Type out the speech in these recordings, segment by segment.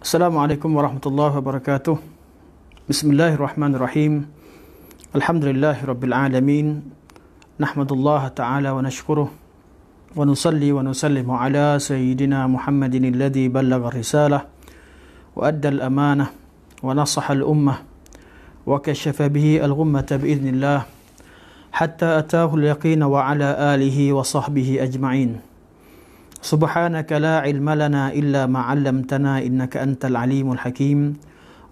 Assalamualaikum warahmatullahi wabarakatuh. Bismillahirrahmanirrahim. Alhamdulillahi rabbil alamin. Nahmadullah ta'ala wa nashkuruh. Wa nusalli wa nusallimu ala sayyidina Muhammadin alladhi ballagha risalah wa adda al-amanah wa nasaha al-ummah wa kashafa bihi al-ghummata bi'idhnillah hatta atahu al-yaqina wa ala alihi wa sahbihi ajma'in. Subhanaka la ilma lana illa ma 'allamtana innaka antal alimul hakim.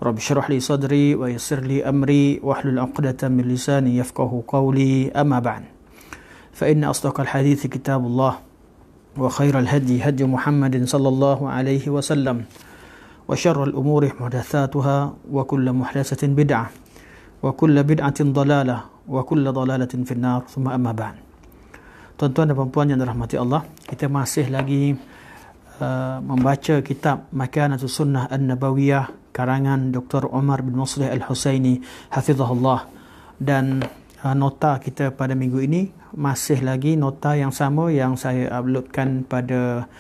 Rabb shrah li sadri wa yassir li amri wahlul 'uqdatam min lisani yafqahu qawli. Amma ba'd. Fa inna asdaqal hadithi kitabullah wa khairal hadi hadi Muhammadin sallallahu alaihi wasallam wa syarrul umuri muhdatsatuha wa kullu muhdatsatin bid'ah wa kullu bid'atin dhalalah wa kullu dhalalatin finnar. Tsumma amma ba'd. Tuan-tuan dan puan-puan yang dirahmati Allah, kita masih lagi membaca kitab Makanatus Sunnah An-Nabawiyah karangan Dr. Umar bin Muslih Al-Husaini hafizahullah. Dan nota kita pada minggu ini masih lagi nota yang sama yang saya uploadkan pada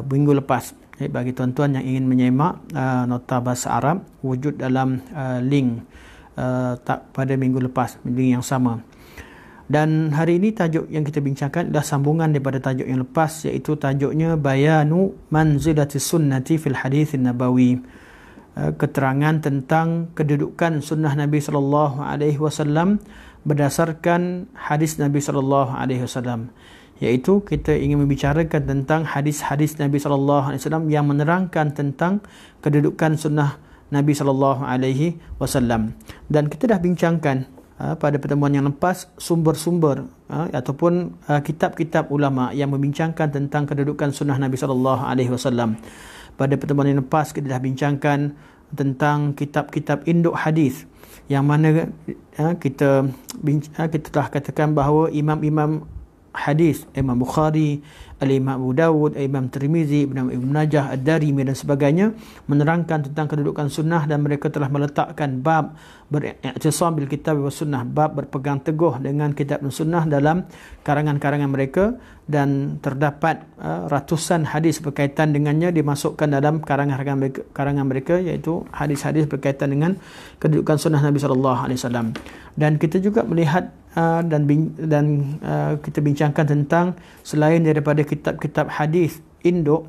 minggu lepas. Bagi tuan-tuan yang ingin menyemak nota bahasa Arab, wujud dalam link pada minggu lepas, link yang sama. Dan hari ini tajuk yang kita bincangkan adalah sambungan daripada tajuk yang lepas, iaitu tajuknya Bayanu Manzilatis Sunnati fil Hadithin Nabawi. Keterangan tentang kedudukan sunnah Nabi sallallahu alaihi wasallam berdasarkan hadis Nabi sallallahu alaihi wasallam. Iaitu kita ingin membicarakan tentang hadis-hadis Nabi sallallahu alaihi wasallam yang menerangkan tentang kedudukan sunnah Nabi sallallahu alaihi wasallam. Dan kita dah bincangkan pada pertemuan yang lepas sumber-sumber ataupun kitab-kitab ulama yang membincangkan tentang kedudukan sunnah Nabi sallallahu alaihi wasallam. Pada pertemuan yang lepas kita dah bincangkan tentang kitab-kitab induk hadis yang mana kita telah katakan bahawa imam-imam hadis, Imam Bukhari, Al-Imam Abu Dawud, Imam Tirmizi, Ibn Najah, Ad-Darimi dan sebagainya menerangkan tentang kedudukan sunnah, dan mereka telah meletakkan bab beriktisam bil kitab wa sunnah, bab berpegang teguh dengan kitab dan sunnah dalam karangan-karangan mereka, dan terdapat ratusan hadis berkaitan dengannya dimasukkan dalam karangan mereka, iaitu hadis-hadis berkaitan dengan kedudukan sunnah Nabi sallallahu alaihi wasallam. Dan kita juga melihat dan kita bincangkan tentang selain daripada kitab-kitab hadis induk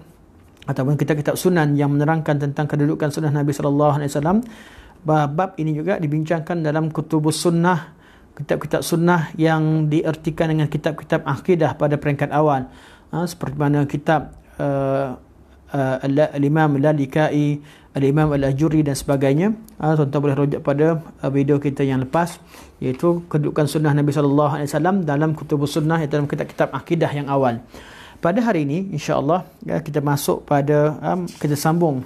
ataupun kitab-kitab sunan yang menerangkan tentang kedudukan sunnah Nabi sallallahu alaihi wasallam, bab ini juga dibincangkan dalam kutubus sunnah, kitab-kitab sunnah yang diartikan dengan kitab-kitab akidah pada peringkat awal, seperti mana kitab Al-Imam Al-Lalikai, Al-Imam Al-Ajuri dan sebagainya. Tuan-tuan boleh rujuk pada video kita yang lepas, iaitu kedudukan sunnah Nabi sallallahu alaihi wasallam dalam kutubus sunnah, iaitu dalam kitab-kitab akidah yang awal. Pada hari ini insya-Allah kita masuk pada kita sambung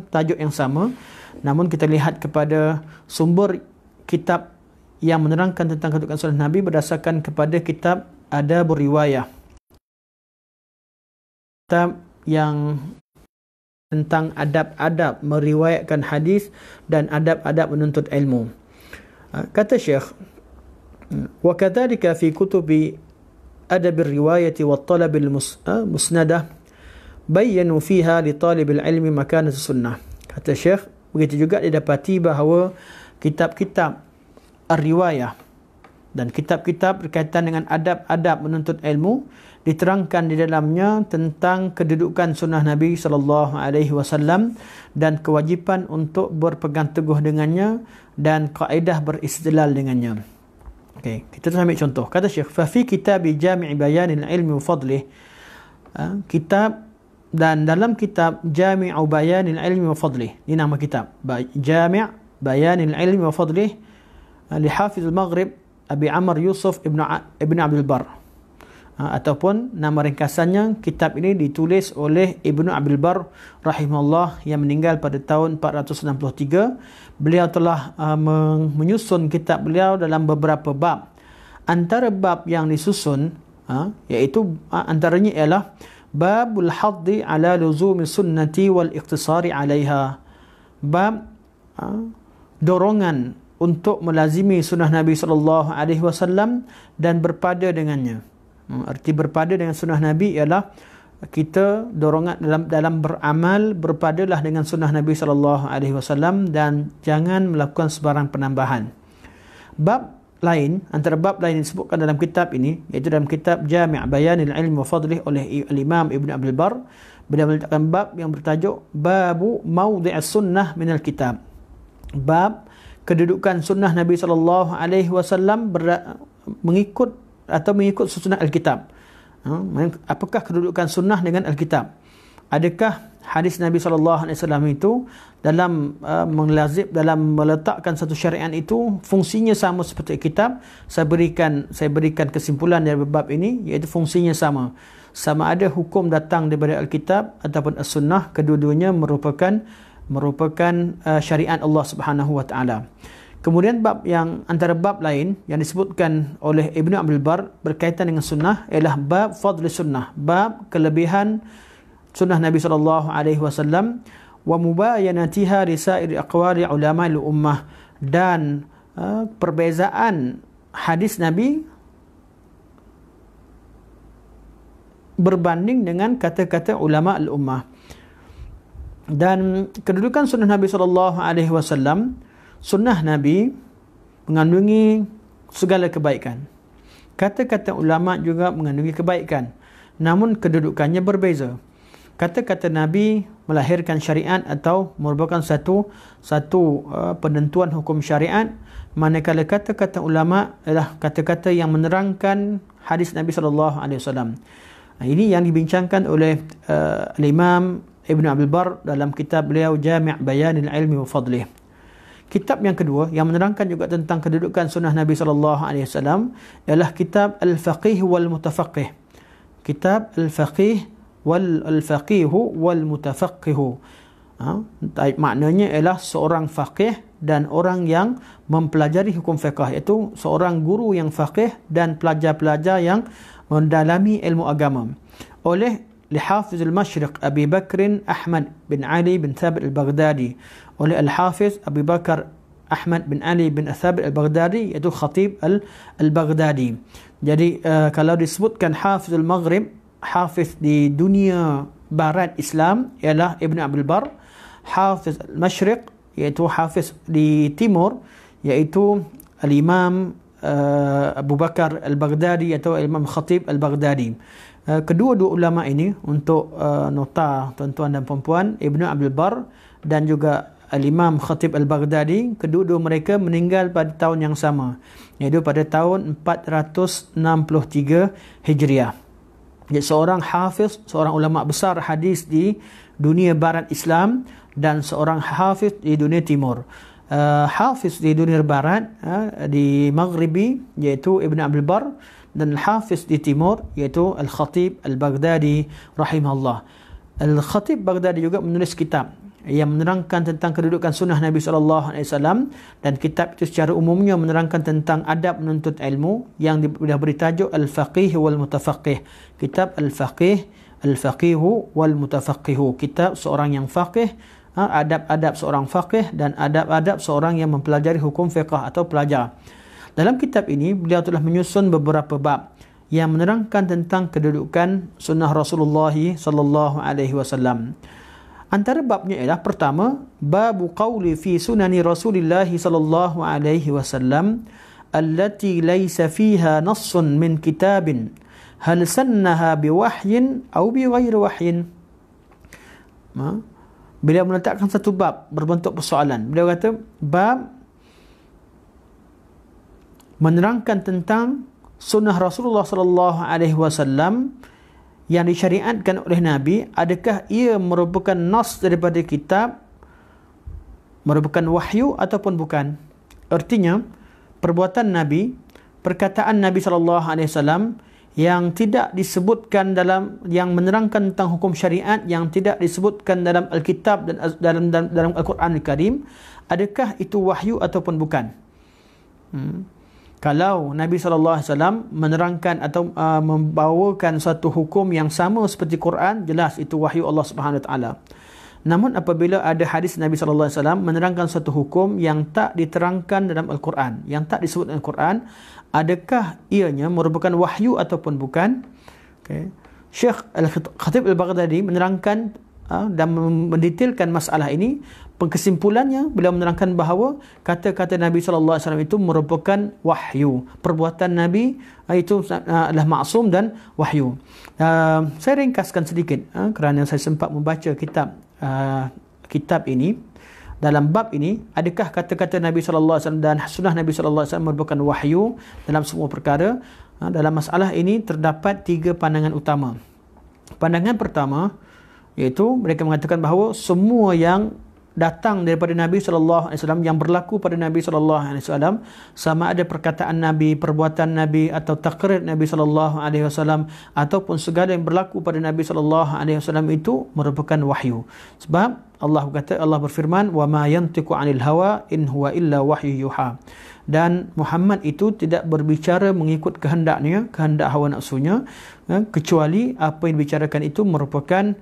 tajuk yang sama, namun kita lihat kepada sumber kitab yang menerangkan tentang kedudukan sunnah Nabi berdasarkan kepada kitab Adabur Riwayah, kitab yang tentang adab-adab meriwayatkan hadis dan adab-adab menuntut ilmu. Kata Syekh, wa kadzalika fi kutubi adab riwayati wa talab al-musnadah bayyanu fiha li talib al-ilmi makanat sunnah. Kata Syekh, begitu juga didapati bahawa kitab-kitab ar-riwayah dan kitab-kitab berkaitan dengan adab-adab menuntut ilmu diterangkan di dalamnya tentang kedudukan sunnah Nabi sallallahu alaihi wasallam dan kewajipan untuk berpegang teguh dengannya dan kaedah beristidlal dengannya. Okey, kita ambil contoh. Kata Syekh, fa fi kitab Jami' Bayanil Ilmi wa Fadlih, kitab dan dalam kitab Jami' Bayanil Ilmi wa Fadlih, ini nama kitab Jami' Bayanil Ilmi wa Fadlih li Hafiz al-Maghrib Abi Amr Yusuf Ibn Abdul Bar, ataupun nama ringkasannya, kitab ini ditulis oleh Ibnu Abdul Bar rahimahullah yang meninggal pada tahun 463. Beliau telah menyusun kitab beliau dalam beberapa bab. Antara bab yang disusun iaitu antaranya ialah babul haddi ala luzumi sunnati wal iqtisari alaiha, bab dorongan untuk melazimi sunnah Nabi sallallahu alaihi wasallam dan berpada dengannya. Arti berpada dengan sunnah Nabi ialah kita dorongan dalam beramal, berpadalah dengan sunnah Nabi SAW dan jangan melakukan sebarang penambahan. Bab lain, antara bab lain yang disebutkan dalam kitab ini, iaitu dalam kitab Jami' Bayanil Ilmi wa Fadlih oleh Al-Imam Ibn Abdul Bar, beliau meletakkan bab yang bertajuk Babu Mawdi'as Sunnah minal Kitab. Bab kedudukan sunnah Nabi SAW mengikut sunnah Alkitab. Apakah kedudukan sunnah dengan Alkitab? Adakah hadis Nabi SAW itu dalam dalam meletakkan satu syariat itu fungsinya sama seperti kitab? Saya berikan kesimpulan dari bab ini, iaitu fungsinya sama. Sama ada hukum datang daripada Alkitab ataupun As-Sunnah, kedua-duanya merupakan syariat Allah Subhanahu wa taala. Kemudian antara bab lain yang disebutkan oleh Ibn Abdul Bar berkaitan dengan sunnah ialah bab fadli sunnah, bab kelebihan sunnah Nabi SAW wa mubayanatiha risairi aqwali ulama al-ummah, dan perbezaan hadis Nabi berbanding dengan kata-kata ulama al-ummah. Dan kedudukan sunnah Nabi SAW, sunnah Nabi mengandungi segala kebaikan. Kata-kata ulama juga mengandungi kebaikan, namun kedudukannya berbeza. Kata-kata Nabi melahirkan syariat atau merupakan satu penentuan hukum syariat, manakala kata-kata ulama adalah kata-kata yang menerangkan hadis Nabi SAW. Ini yang dibincangkan oleh Imam Ibn Abdul Bar dalam kitab beliau Jami' Bayanil Ilmi wa Fadlih. Kitab yang kedua yang menerangkan juga tentang kedudukan sunnah Nabi SAW ialah kitab Al-Faqih wal Mutafaqih. Kitab Al-Faqih wal Mutafaqih. Maknanya ialah seorang faqih dan orang yang mempelajari hukum fiqh, iaitu seorang guru yang faqih dan pelajar-pelajar yang mendalami ilmu agama. Oleh Al-Hafiz Al-Mashriq Abi Bakr Ahmad bin Ali bin Thabit Al-Baghdadi, oleh Al-Hafiz Abu Bakar Ahmad bin Ali bin Thabit Al-Baghdadi, iaitu Khatib Al-Baghdadi. Jadi kalau disebutkan Hafiz Al-Maghrib, Hafiz di dunia barat Islam ialah Ibn Abdul Bar. Hafiz Al-Mashriq, iaitu Hafiz di timur, iaitu Al-Imam Abu Bakar Al-Baghdadi atau Imam Khatib Al-Baghdadi. Kedua-dua ulama ini, untuk nota tuan-tuan dan puan-puan, Ibn Abdul Bar dan juga Al-Imam Khatib Al-Baghdadi, kedua-dua mereka meninggal pada tahun yang sama, iaitu pada tahun 463 Hijriah. Jadi seorang hafiz, seorang ulama besar hadis di dunia barat Islam dan seorang hafiz di dunia timur. Hafiz di dunia barat, di Maghribi, iaitu Ibn Abdul Bar, dan Hafiz di timur, iaitu Al-Khatib Al-Baghdadi rahimahullah. Al-Khatib Baghdadi juga menulis kitab yang menerangkan tentang kedudukan sunnah Nabi SAW, dan kitab itu secara umumnya menerangkan tentang adab menuntut ilmu yang sudah beri tajuk Al-Faqih wal Mutafaqih. Kitab Al-Faqih wal Mutafaqih, kitab seorang yang faqih, adab-adab seorang faqih dan adab-adab seorang yang mempelajari hukum fiqh atau pelajar. Dalam kitab ini beliau telah menyusun beberapa bab yang menerangkan tentang kedudukan sunnah Rasulullah SAW. Antara babnya ialah pertama, babu qawli fi sunani Rasulullah SAW allati laysa fiha nassun min kitabin hal sannaha biwahyin atau bighairi wahyin. Beliau meletakkan satu bab berbentuk persoalan. Beliau kata bab menerangkan tentang sunnah Rasulullah SAW yang disyariatkan oleh Nabi, adakah ia merupakan nas daripada kitab, merupakan wahyu ataupun bukan. Artinya, perbuatan Nabi, perkataan Nabi SAW yang tidak disebutkan dalam, yang menerangkan tentang hukum syariat yang tidak disebutkan dalam Alkitab dan dalam Al-Quran Al-Karim, adakah itu wahyu ataupun bukan? Kalau Nabi SAW menerangkan atau membawakan satu hukum yang sama seperti Quran, jelas itu wahyu Allah Subhanahu Wa Taala. Namun apabila ada hadis Nabi SAW menerangkan satu hukum yang tak diterangkan dalam Al-Quran, yang tak disebut dalam Al-Quran, adakah ianya merupakan wahyu ataupun bukan? Okay. Syekh Al-Khatib Al-Baghdadi menerangkan dan mendetailkan masalah ini. Kesimpulannya, beliau menerangkan bahawa kata-kata Nabi sallallahu alaihi wasallam itu merupakan wahyu. Perbuatan Nabi itu adalah maksum dan wahyu. Saya ringkaskan sedikit kerana saya sempat membaca kitab ini. Dalam bab ini, adakah kata-kata Nabi sallallahu alaihi wasallam dan sunnah Nabi sallallahu alaihi wasallam merupakan wahyu dalam semua perkara? Dalam masalah ini terdapat 3 pandangan utama. Pandangan pertama iaitu mereka mengatakan bahawa semua yang datang daripada Nabi sallallahu alaihi wasallam, yang berlaku pada Nabi sallallahu alaihi wasallam, sama ada perkataan Nabi, perbuatan Nabi atau takrir Nabi sallallahu alaihi wasallam ataupun segala yang berlaku pada Nabi sallallahu alaihi wasallam itu merupakan wahyu. Sebab Allah berfirman, wa ma yantiqu 'anil hawa in huwa illa wahyu yuha. Dan Muhammad itu tidak berbicara mengikut kehendaknya, kehendak hawa nafsunya, kecuali apa yang dibicarakan itu merupakan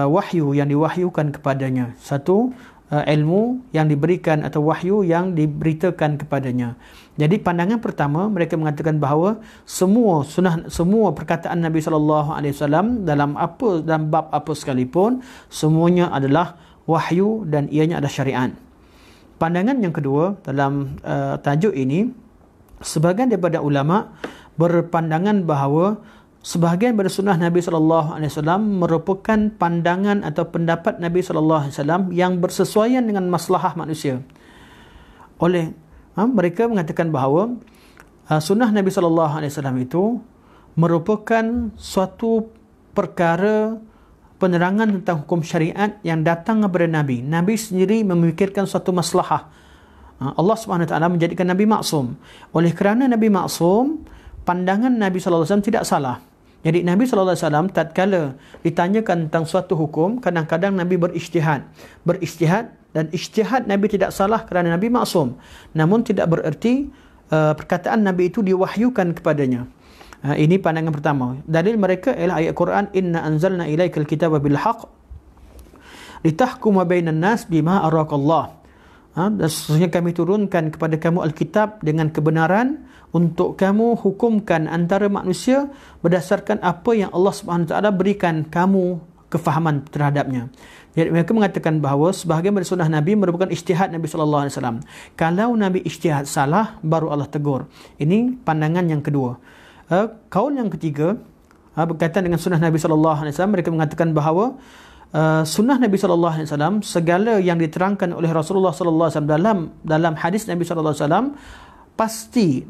wahyu yang diwahyukan kepadanya. Satu, ilmu yang diberikan atau wahyu yang diberitakan kepadanya. Jadi pandangan pertama, mereka mengatakan bahawa semua perkataan Nabi sallallahu alaihi wasallam dalam bab apa sekalipun, semuanya adalah wahyu dan ianya adalah syariat. Pandangan yang kedua dalam tajuk ini, sebahagian daripada ulama berpandangan bahawa sebahagian daripada sunnah Nabi sallallahu alaihi wasallam merupakan pandangan atau pendapat Nabi sallallahu alaihi wasallam yang bersesuaian dengan maslahah manusia. Mereka mengatakan bahawa sunnah Nabi sallallahu alaihi wasallam itu merupakan suatu perkara penerangan tentang hukum syariat yang datang daripada Nabi. Nabi sendiri memikirkan suatu maslahah. Allah Subhanahu Wa Taala menjadikan Nabi maksum. Oleh kerana Nabi maksum, pandangan Nabi sallallahu alaihi wasallam tidak salah. Jadi Nabi sallallahu alaihi wasallam tatkala ditanyakan tentang suatu hukum, kadang-kadang Nabi berijtihad dan ijtihad Nabi tidak salah kerana Nabi maksum. Namun tidak bererti perkataan Nabi itu diwahyukan kepadanya. Ini pandangan pertama. Dalil mereka ialah ayat Quran, inna anzalna ilaikal kitaba bil haqq litahkuma bainan nas bima araqallah. Dan sesungguhnya kami turunkan kepada kamu Alkitab dengan kebenaran untuk kamu hukumkan antara manusia berdasarkan apa yang Allah Subhanahu Wa Taala berikan kamu kefahaman terhadapnya. Jadi mereka mengatakan bahawa sebahagian dari sunnah Nabi merupakan ijtihad Nabi sallallahu alaihi wasallam. Kalau Nabi ijtihad salah, baru Allah tegur. Ini pandangan yang kedua. Kaul yang ketiga berkaitan dengan sunnah Nabi sallallahu alaihi wasallam, mereka mengatakan bahawa sunnah Nabi sallallahu alaihi wasallam, segala yang diterangkan oleh Rasulullah sallallahu alaihi wasallam dalam hadis Nabi sallallahu alaihi wasallam pasti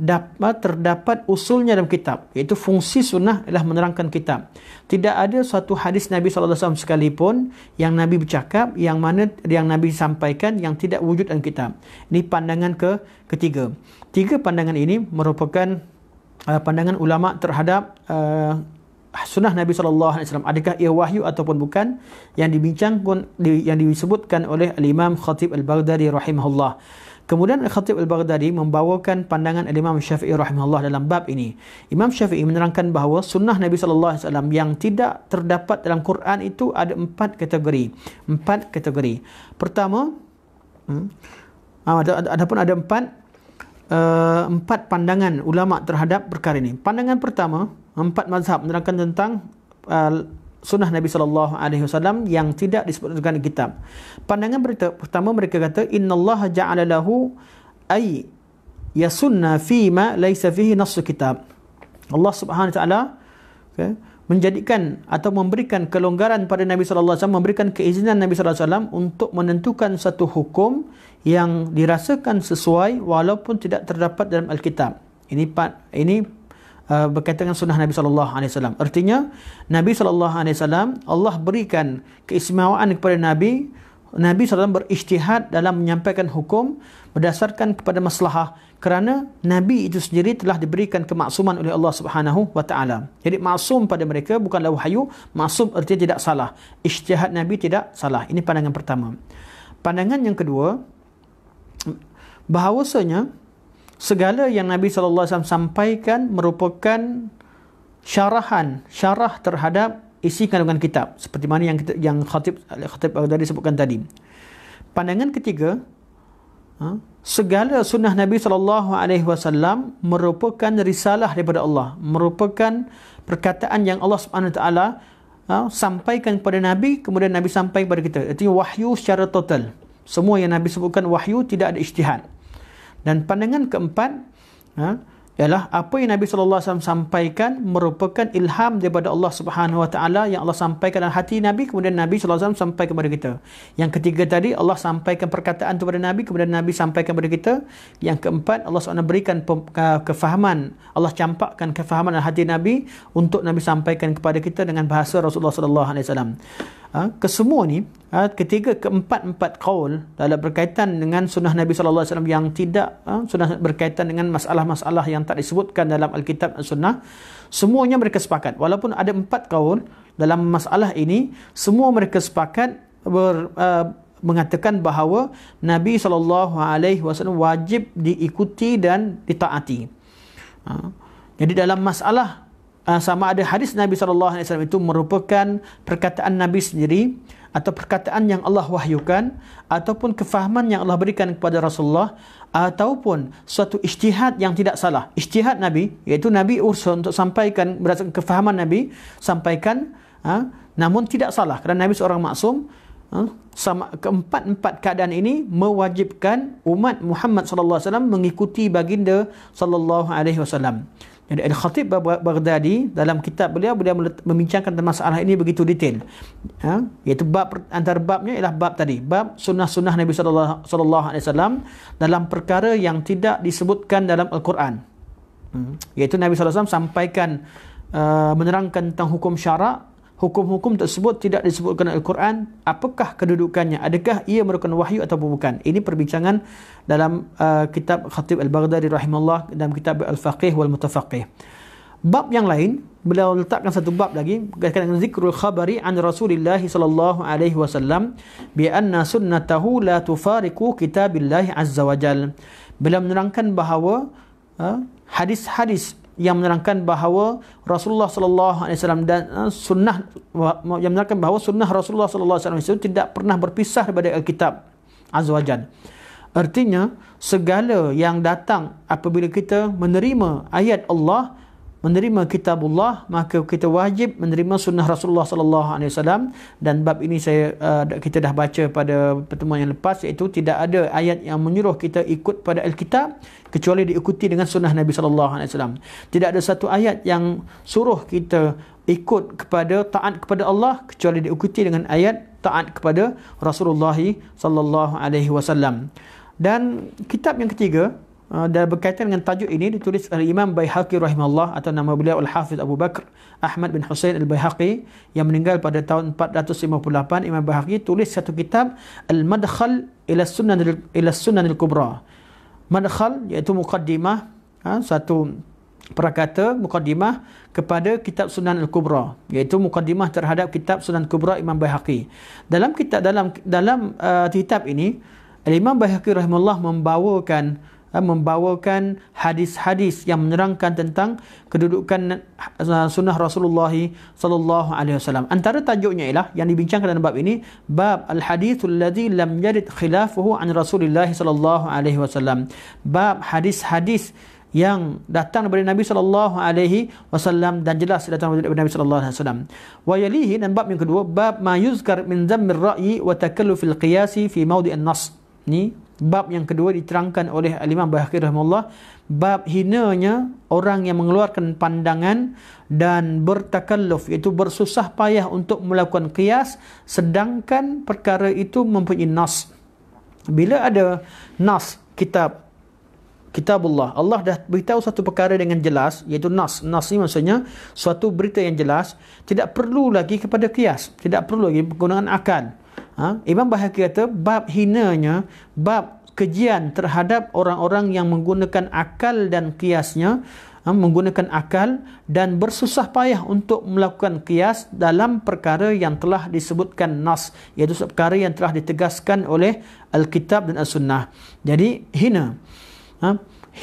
terdapat usulnya dalam kitab, iaitu fungsi sunnah adalah menerangkan kitab. Tidak ada suatu hadis Nabi sallallahu alaihi wasallam sekalipun yang Nabi bercakap yang Nabi sampaikan yang tidak wujud dalam kitab. Ini pandangan ketiga. 3 pandangan ini merupakan pandangan ulama terhadap sunnah Nabi sallallahu alaihi wasallam. Adakah ia wahyu ataupun bukan, yang yang disebutkan oleh Al-Imam Khatib Al-Baghdadi rahimahullah. Kemudian Al-Khatib Al-Baghdadi membawakan pandangan Al-Imam Syafi'i rahimahullah dalam bab ini. Imam Syafi'i menerangkan bahawa sunnah Nabi sallallahu alaihi wasallam yang tidak terdapat dalam Quran itu ada 4 kategori. 4 kategori. Pertama, adapun ada 4 pandangan ulama terhadap perkara ini. Pandangan pertama, 4 mazhab menerangkan tentang sunnah Nabi sallallahu alaihi wasallam yang tidak disebutkan di kitab. Pandangan pertama, mereka kata innallaha ja'ala lahu ay yasunna fi ma laysa fihi nass kitab. Allah Subhanahu wa taala menjadikan atau memberikan kelonggaran pada Nabi sallallahu alaihi wasallam, memberikan keizinan Nabi sallallahu alaihi wasallam untuk menentukan satu hukum yang dirasakan sesuai walaupun tidak terdapat dalam Alkitab. Ini berkaitan dengan sunnah Nabi sallallahu alaihi wasallam. Artinya Nabi sallallahu alaihi wasallam, Allah berikan keistimewaan kepada Nabi SAW berijtihad dalam menyampaikan hukum berdasarkan kepada maslahah, kerana Nabi itu sendiri telah diberikan kemaksuman oleh Allah Subhanahu wa taala. Jadi maksum pada mereka bukanlah wahyu, maksum artinya tidak salah. Ijtihad Nabi tidak salah. Ini pandangan pertama. Pandangan yang kedua, bahawasanya segala yang Nabi SAW sampaikan merupakan syarah terhadap isi kandungan kitab, seperti mana yang Khatib Baghdadi sebutkan tadi. Pandangan ketiga, segala sunnah Nabi SAW merupakan risalah daripada Allah, merupakan perkataan yang Allah Subhanahu Wa Taala sampaikan kepada Nabi, kemudian Nabi sampai kepada kita. Artinya wahyu secara total. Semua yang Nabi sebutkan wahyu, tidak ada ijtihad. Dan pandangan keempat ialah apa yang Nabi SAW sampaikan merupakan ilham daripada Allah Subhanahu Wa Taala, yang Allah sampaikan dalam hati Nabi, kemudian Nabi SAW sampai kepada kita. Yang ketiga tadi, Allah sampaikan perkataan kepada Nabi, kemudian Nabi sampaikan kepada kita. Yang keempat, Allah SWT berikan kefahaman, Allah campakkan kefahaman dalam hati Nabi untuk Nabi sampaikan kepada kita dengan bahasa Rasulullah SAW. Kesemua ni, keempat qaul dalam berkaitan dengan sunnah Nabi SAW yang tidak sunnah berkaitan dengan masalah-masalah yang tak disebutkan dalam Alkitab dan Sunnah, semuanya mereka sepakat. Walaupun ada 4 qaul dalam masalah ini, semua mereka sepakat mengatakan bahawa Nabi SAW wajib diikuti dan ditaati. Jadi dalam masalah sama ada hadis Nabi SAW itu merupakan perkataan Nabi sendiri, atau perkataan yang Allah wahyukan, ataupun kefahaman yang Allah berikan kepada Rasulullah, ataupun suatu ijtihad yang tidak salah. Ijtihad Nabi, iaitu Nabi usaha untuk sampaikan berdasarkan kefahaman Nabi, sampaikan, namun tidak salah kerana Nabi seorang maksum. Sama keempat keadaan ini mewajibkan umat Muhammad SAW mengikuti baginda SAW. Jadi Al-Khatib Baghdadi dalam kitab beliau membincangkan tentang masalah ini begitu detail. Iaitu antara babnya ialah bab tadi, bab sunnah-sunnah Nabi SAW dalam perkara yang tidak disebutkan dalam Al-Quran. Iaitu Nabi SAW sampaikan, menerangkan tentang hukum syarak. Hukum-hukum tersebut tidak disebutkan dalam Al-Quran. Apakah kedudukannya? Adakah ia merupakan wahyu ataupun bukan? Ini perbincangan dalam kitab Khatib Al-Baghdadi rahimahullah, dalam kitab Al-Faqih wal-Mutafaqih. Bab yang lain, beliau letakkan satu bab lagi berkaitan dengan zikrul khabari an Rasulillah sallallahu alaihi wasallam bi anna sunnatahu la tufariqu kitabillah azza wajal. Beliau menerangkan bahawa hadis-hadis yang menerangkan bahawa Rasulullah sallallahu alaihi wasallam dan sunnah, yang menerangkan bahawa sunnah Rasulullah sallallahu alaihi wasallam itu tidak pernah berpisah daripada Alkitab azza wajal. Artinya segala yang datang apabila kita menerima ayat Allah, menerima kitabullah, maka kita wajib menerima sunnah Rasulullah sallallahu alaihi wasallam. Dan bab ini kita dah baca pada pertemuan yang lepas, iaitu tidak ada ayat yang menyuruh kita ikut pada Alkitab kecuali diikuti dengan sunnah Nabi sallallahu alaihi wasallam. Tidak ada satu ayat yang suruh kita ikut kepada taat kepada Allah kecuali diikuti dengan ayat taat kepada Rasulullah sallallahu alaihi wasallam. Dan kitab yang ketiga dan berkaitan dengan tajuk ini ditulis oleh Imam Baihaqi rahimahullah, atau nama beliau Al-Hafiz Abu Bakr Ahmad bin Husain Al-Baihaqi yang meninggal pada tahun 458. Imam Baihaqi tulis satu kitab Al-Madkhal ila Sunan Al-Kubra. Madkhal iaitu muqaddimah, satu perakata muqaddimah kepada kitab Sunan Al-Kubra, iaitu muqaddimah terhadap kitab Sunan Kubra Imam Baihaqi. Dalam kitab ini Imam Baihaqi rahimahullah membawakan hadis-hadis yang menerangkan tentang kedudukan sunnah Rasulullah sallallahu alaihi wasallam. Antara tajuknya ialah yang dibincangkan dalam bab ini, bab al-hadithul ladzi lam yarid khilafuhu an Rasulillah sallallahu alaihi wasallam. Bab hadis-hadis yang datang daripada Nabi sallallahu alaihi wasallam dan jelas datang daripada Nabi sallallahu alaihi wasallam. Wa yalihi, dan bab yang kedua, bab ma yuzkar min dhammir ra'yi wa takallufil qiyasi fi mawdi'in nas. Ni bab yang kedua diterangkan oleh Imam Baihaqi rahimahullah, bab hinanya orang yang mengeluarkan pandangan dan bertakalluf, iaitu bersusah payah untuk melakukan qiyas sedangkan perkara itu mempunyai nas. Bila ada nas kitabullah, Allah dah beritahu satu perkara dengan jelas, iaitu nas. Nas ni maksudnya suatu berita yang jelas, tidak perlu lagi kepada qiyas, tidak perlu lagi penggunaan akal. Imam Baihaqi kata bab hinanya, bab kejian terhadap orang-orang yang menggunakan akal dan qiyasnya, menggunakan akal dan bersusah payah untuk melakukan qiyas dalam perkara yang telah disebutkan nas, iaitu perkara yang telah ditegaskan oleh Alkitab dan As-Sunnah. Jadi hina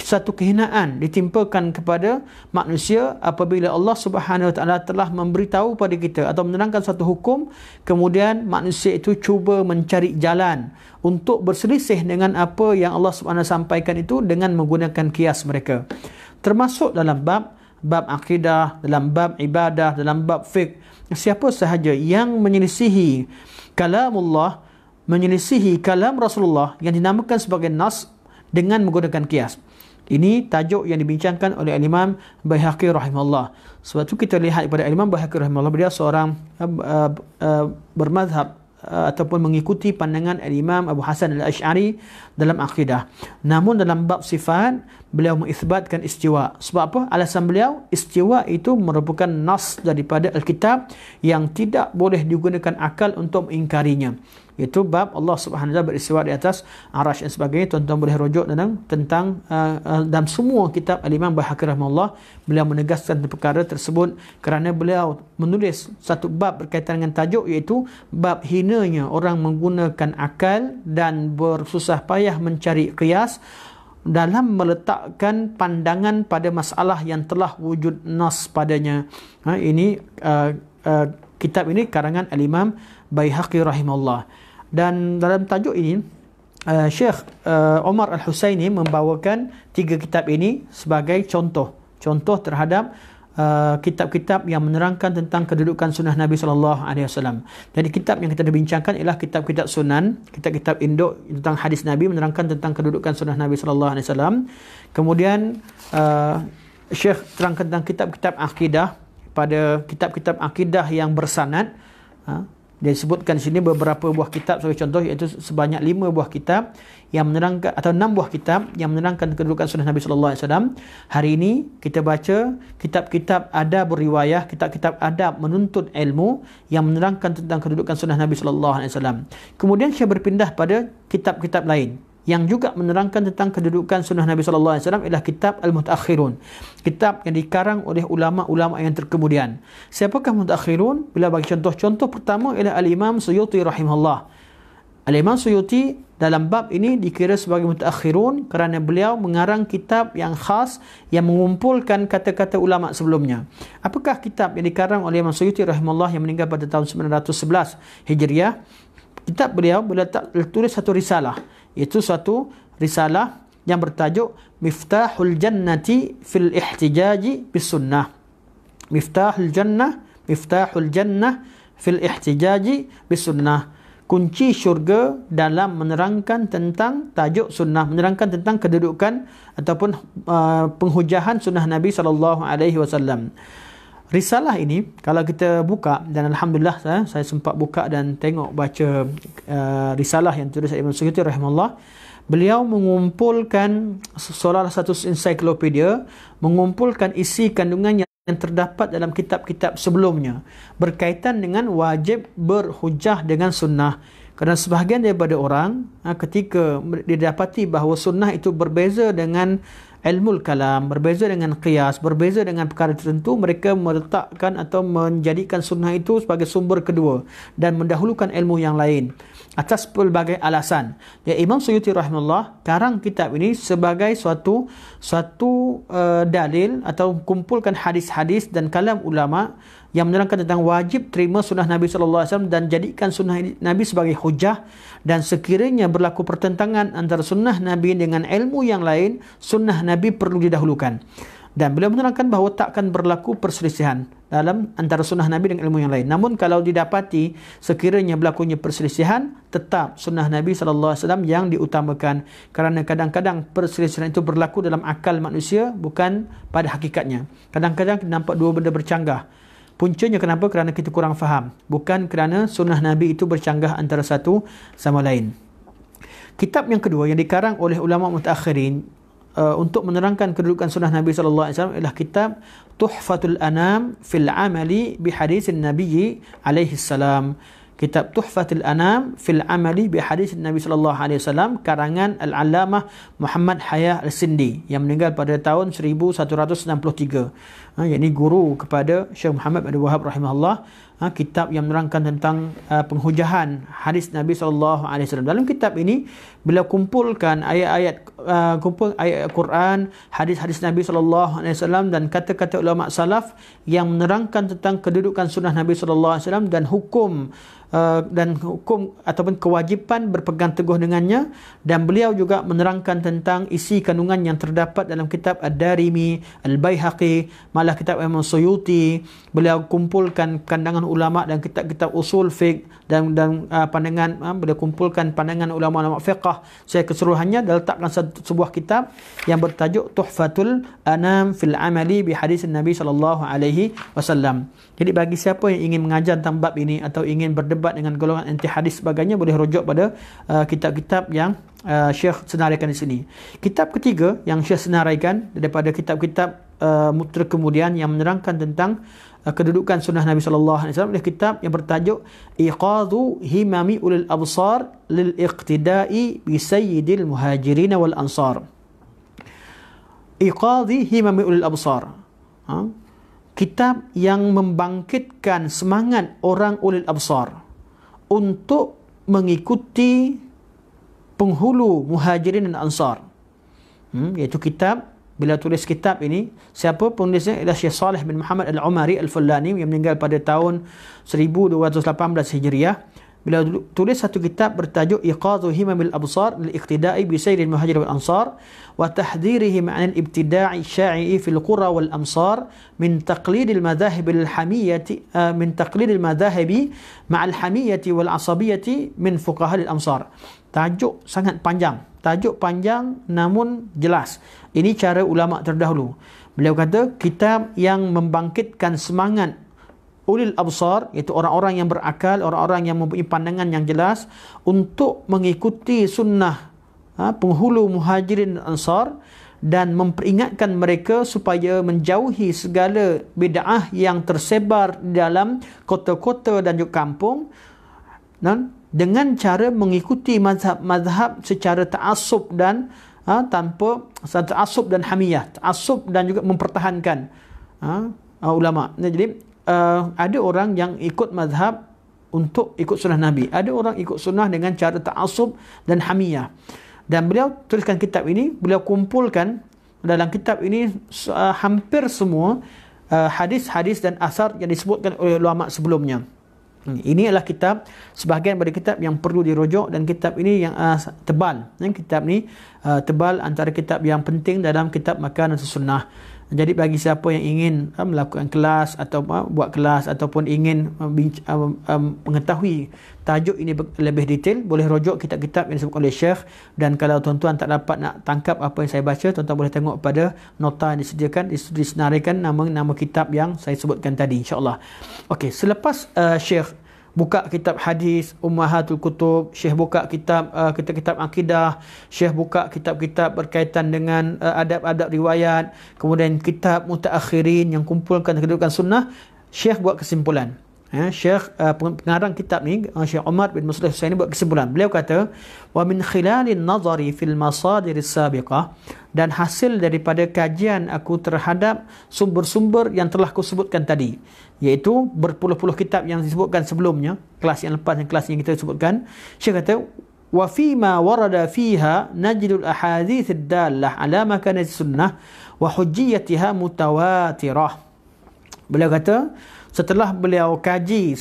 satu kehinaan ditimpakan kepada manusia apabila Allah Subhanahu Wa Taala telah memberitahu pada kita atau menerangkan satu hukum, kemudian manusia itu cuba mencari jalan untuk berselisih dengan apa yang Allah Subhanahu Wa Taala sampaikan itu dengan menggunakan kias mereka. Termasuk dalam bab akidah, dalam bab ibadah, dalam bab fiqh. Siapa sahaja yang menyelisihi kalamullah, menyelisihi kalam Rasulullah yang dinamakan sebagai nas dengan menggunakan kias. Ini tajuk yang dibincangkan oleh Imam Baihaqi rahimahullah. Sebab itu kita lihat kepada Imam Baihaqi rahimahullah, beliau seorang bermazhab ataupun mengikuti pandangan Imam Abu Hasan al-Ash'ari dalam akidah. Namun dalam bab sifat, beliau mengisbatkan istiwa. Sebab apa? Alasan beliau, istiwa itu merupakan nas daripada Alkitab yang tidak boleh digunakan akal untuk mengingkarinya. Itu bab Allah Subhanahu Wa Taala beristiwa di atas arasy dan sebagainya. Tuan-tuan boleh rujuk tentang dalam semua kitab Al-Imam Baihaqi rahimahullah, beliau menegaskan perkara tersebut kerana beliau menulis satu bab berkaitan dengan tajuk, iaitu bab hinanya orang menggunakan akal dan bersusah payah mencari qiyas dalam meletakkan pandangan pada masalah yang telah wujud nas padanya. Ini kitab ini karangan Al-Imam Baihaqi rahimahullah. Dan dalam tajuk ini Syekh Omar Al-Husaini membawakan 3 kitab ini sebagai contoh terhadap kitab-kitab yang menerangkan tentang kedudukan sunnah Nabi SAW. Jadi kitab yang kita bincangkan ialah kitab-kitab sunan, kitab-kitab induk tentang hadis Nabi menerangkan tentang kedudukan sunnah Nabi SAW. Kemudian Syekh terangkan tentang kitab-kitab akidah, pada kitab-kitab akidah yang bersanad. Dia sebutkan di sini beberapa buah kitab sebagai contoh, iaitu sebanyak 5 buah kitab yang menerangkan, atau 6 buah kitab yang menerangkan kedudukan sunnah Nabi SAW. Hari ini kita baca kitab-kitab adab riwayah, kitab-kitab adab menuntut ilmu yang menerangkan tentang kedudukan sunnah Nabi SAW. Kemudian saya berpindah pada kitab-kitab lain yang juga menerangkan tentang kedudukan sunnah Nabi SAW, ialah kitab Al-Mutaakhirun, kitab yang dikarang oleh ulama-ulama yang terkemudian. Siapakah Mutaakhirun? Bila bagi contoh pertama ialah Al-Imam Suyuti rahimahullah. Al-Imam Suyuti dalam bab ini dikira sebagai Mutaakhirun kerana beliau mengarang kitab yang khas yang mengumpulkan kata-kata ulama sebelumnya. Apakah kitab yang dikarang oleh Imam Suyuti rahimahullah yang meninggal pada tahun 911 Hijriah? Kitab beliau tulis satu risalah, iaitu satu risalah yang bertajuk Miftahul Jannati fil Ihtijaji bis Sunnah. Miftahul Jannah fil Ihtijaji bis Sunnah. Kunci syurga dalam menerangkan tentang tajuk sunnah, menerangkan tentang kedudukan ataupun penghujahan sunnah Nabi SAW. Risalah ini kalau kita buka, dan alhamdulillah saya sempat buka dan baca risalah yang tulis Ibn Suyuti rahimahullah. Beliau mengumpulkan salah satu ensiklopedia, mengumpulkan isi kandungan yang terdapat dalam kitab-kitab sebelumnya berkaitan dengan wajib berhujah dengan sunnah. Kerana sebahagian daripada orang ketika didapati bahawa sunnah itu berbeza dengan ilmu kalam, berbeza dengan qiyas, berbeza dengan perkara tertentu, mereka meletakkan atau menjadikan sunnah itu sebagai sumber kedua dan mendahulukan ilmu yang lain atas pelbagai alasan. Ya, Imam Suyuti rahimahullah karang kitab ini sebagai suatu dalil atau kumpulkan hadis-hadis dan kalam ulama yang menerangkan tentang wajib terima sunnah Nabi SAW dan jadikan sunnah Nabi sebagai hujah, dan sekiranya berlaku pertentangan antara sunnah Nabi dengan ilmu yang lain, sunnah Nabi perlu didahulukan. Dan beliau menerangkan bahawa takkan berlaku perselisihan dalam antara sunnah Nabi dengan ilmu yang lain. Namun kalau didapati sekiranya berlakunya perselisihan, tetap sunnah Nabi SAW yang diutamakan. Kerana kadang-kadang perselisihan itu berlaku dalam akal manusia, bukan pada hakikatnya. Kadang-kadang nampak dua benda bercanggah. Puncanya kenapa? Kerana kita kurang faham, bukan kerana sunnah Nabi itu bercanggah antara satu sama lain. Kitab yang kedua yang dikarang oleh ulama mutaakhirin untuk menerangkan kedudukan sunnah Nabi SAW ialah kitab Tuhfatul Anam fil Amali bi Hadisin Nabi alaihi salam. Kitab Tuhfatul Anam fil Amali bi Hadisin Nabi SAW karangan Al-Allamah Muhammad Hayah Al-Sindi yang meninggal pada tahun 1163. Ini guru kepada Syekh Muhammad bin Wahab rahimahullah. kitab yang menerangkan tentang penghujahan hadis Nabi SAW. Dalam kitab ini beliau kumpulkan ayat-ayat ayat Quran, hadis-hadis Nabi SAW dan kata-kata ulama salaf yang menerangkan tentang kedudukan sunnah Nabi SAW dan hukum ataupun kewajipan berpegang teguh dengannya. Dan beliau juga menerangkan tentang isi kandungan yang terdapat dalam kitab Ad-Darimi, Al-Baihaqi, malah kitab Imam Suyuti. Beliau kumpulkan pandangan ulama dan kitab-kitab usul fiqh dan pandangan beliau kumpulkan pandangan ulama-ulama fiqh. Saya keseluruhannya diletakkan sebuah kitab yang bertajuk Tuhfatul Anam fil Amali bi Hadis Nabi sallallahu alaihi wasallam. Jadi bagi siapa yang ingin mengajar tentang bab ini atau ingin berdebat dengan golongan anti hadis sebagainya, boleh rujuk pada kitab-kitab yang Syekh senaraikan di sini. Kitab ketiga yang Syekh senaraikan daripada kitab-kitab kemudian yang menerangkan tentang kedudukan sunnah Nabi sallallahu alaihi wasallam adalah kitab yang bertajuk Iqadhu Himami Ulil Absar lil Iqtida'i bi Sayyidil Muhajirin wal Ansar. Iqadhi Himami Ulil Absar. Kitab yang membangkitkan semangat orang ulil absar untuk mengikuti penghulu Muhajirin dan Ansar. Iaitu kitab, bila tulis kitab ini, siapa penulisnya ialah Syekh Saleh bin Muhammad Al-Umari Al-Fullani yang meninggal pada tahun 1218 Hijriah. Bila tulis satu kitab bertajuk Iqadhu Himamil Absar lil Iqtida'i bi Sayyidil Muhajirin wal Ansar wa tahdhirihim 'an al-ibtida'i syai'i fil qura wal amsar min taqlidil madhahibil hamiyyati min taqlidil madhahibi ma'al hamiyyati wal asabiyyati min fuqaha'il amsar. Tajuk sangat panjang. Tajuk panjang namun jelas. Ini cara ulama terdahulu. Beliau kata kitab yang membangkitkan semangat ulil absar, iaitu orang-orang yang berakal, orang-orang yang mempunyai pandangan yang jelas untuk mengikuti sunnah penghulu Muhajirin dan Ansar, dan memperingatkan mereka supaya menjauhi segala bid'ah yang tersebar di dalam kota-kota dan juga kampung, dan dengan cara mengikuti mazhab-mazhab secara ta'assub dan tanpa ta'assub dan hamiyah, ta'assub dan juga mempertahankan ulama. Jadi ada orang yang ikut mazhab untuk ikut sunnah Nabi, ada orang ikut sunnah dengan cara ta'assub dan hamiyah. Dan beliau tuliskan kitab ini, beliau kumpulkan dalam kitab ini hampir semua hadis-hadis dan asar yang disebutkan oleh ulama sebelumnya. Ini adalah kitab, sebahagian dari kitab yang perlu dirujuk, dan kitab ini yang tebal. Kitab ni tebal, antara kitab yang penting dalam kitab Makanan Sunnah. Jadi bagi siapa yang ingin melakukan kelas atau buat kelas ataupun ingin mengetahui tajuk ini lebih detail, boleh rujuk kitab-kitab yang disebutkan oleh Syekh. Dan kalau tuan-tuan tak dapat nak tangkap apa yang saya baca, tuan-tuan boleh tengok pada nota yang disediakan, disenaraikan nama kitab yang saya sebutkan tadi, insya-Allah. Okey, selepas Syekh buka kitab hadis Ummahatul Kutub, Syekh buka kitab akidah, Syekh buka kitab-kitab berkaitan dengan adab-adab riwayat, kemudian kitab mutaakhirin yang kumpulkan kedudukan sunnah, Syekh buat kesimpulan. Syekh pengarang kitab ni, Syekh Umar bin Muslih Husaini, buat kesimpulan. Beliau kata, wa min khilalin nazari fil masadir as-sabiqah, dan hasil daripada kajian aku terhadap sumber-sumber yang telah aku sebutkan tadi, iaitu berpuluh-puluh kitab yang disebutkan sebelumnya, kelas yang lepas dan kelas yang kita sebutkan. Syekh kata, wa fi ma warada fiha najidul ahadits ad-dallah ala makanati sunnah wa hujjiyatiha mutawatirah. Beliau kata, setelah beliau kaji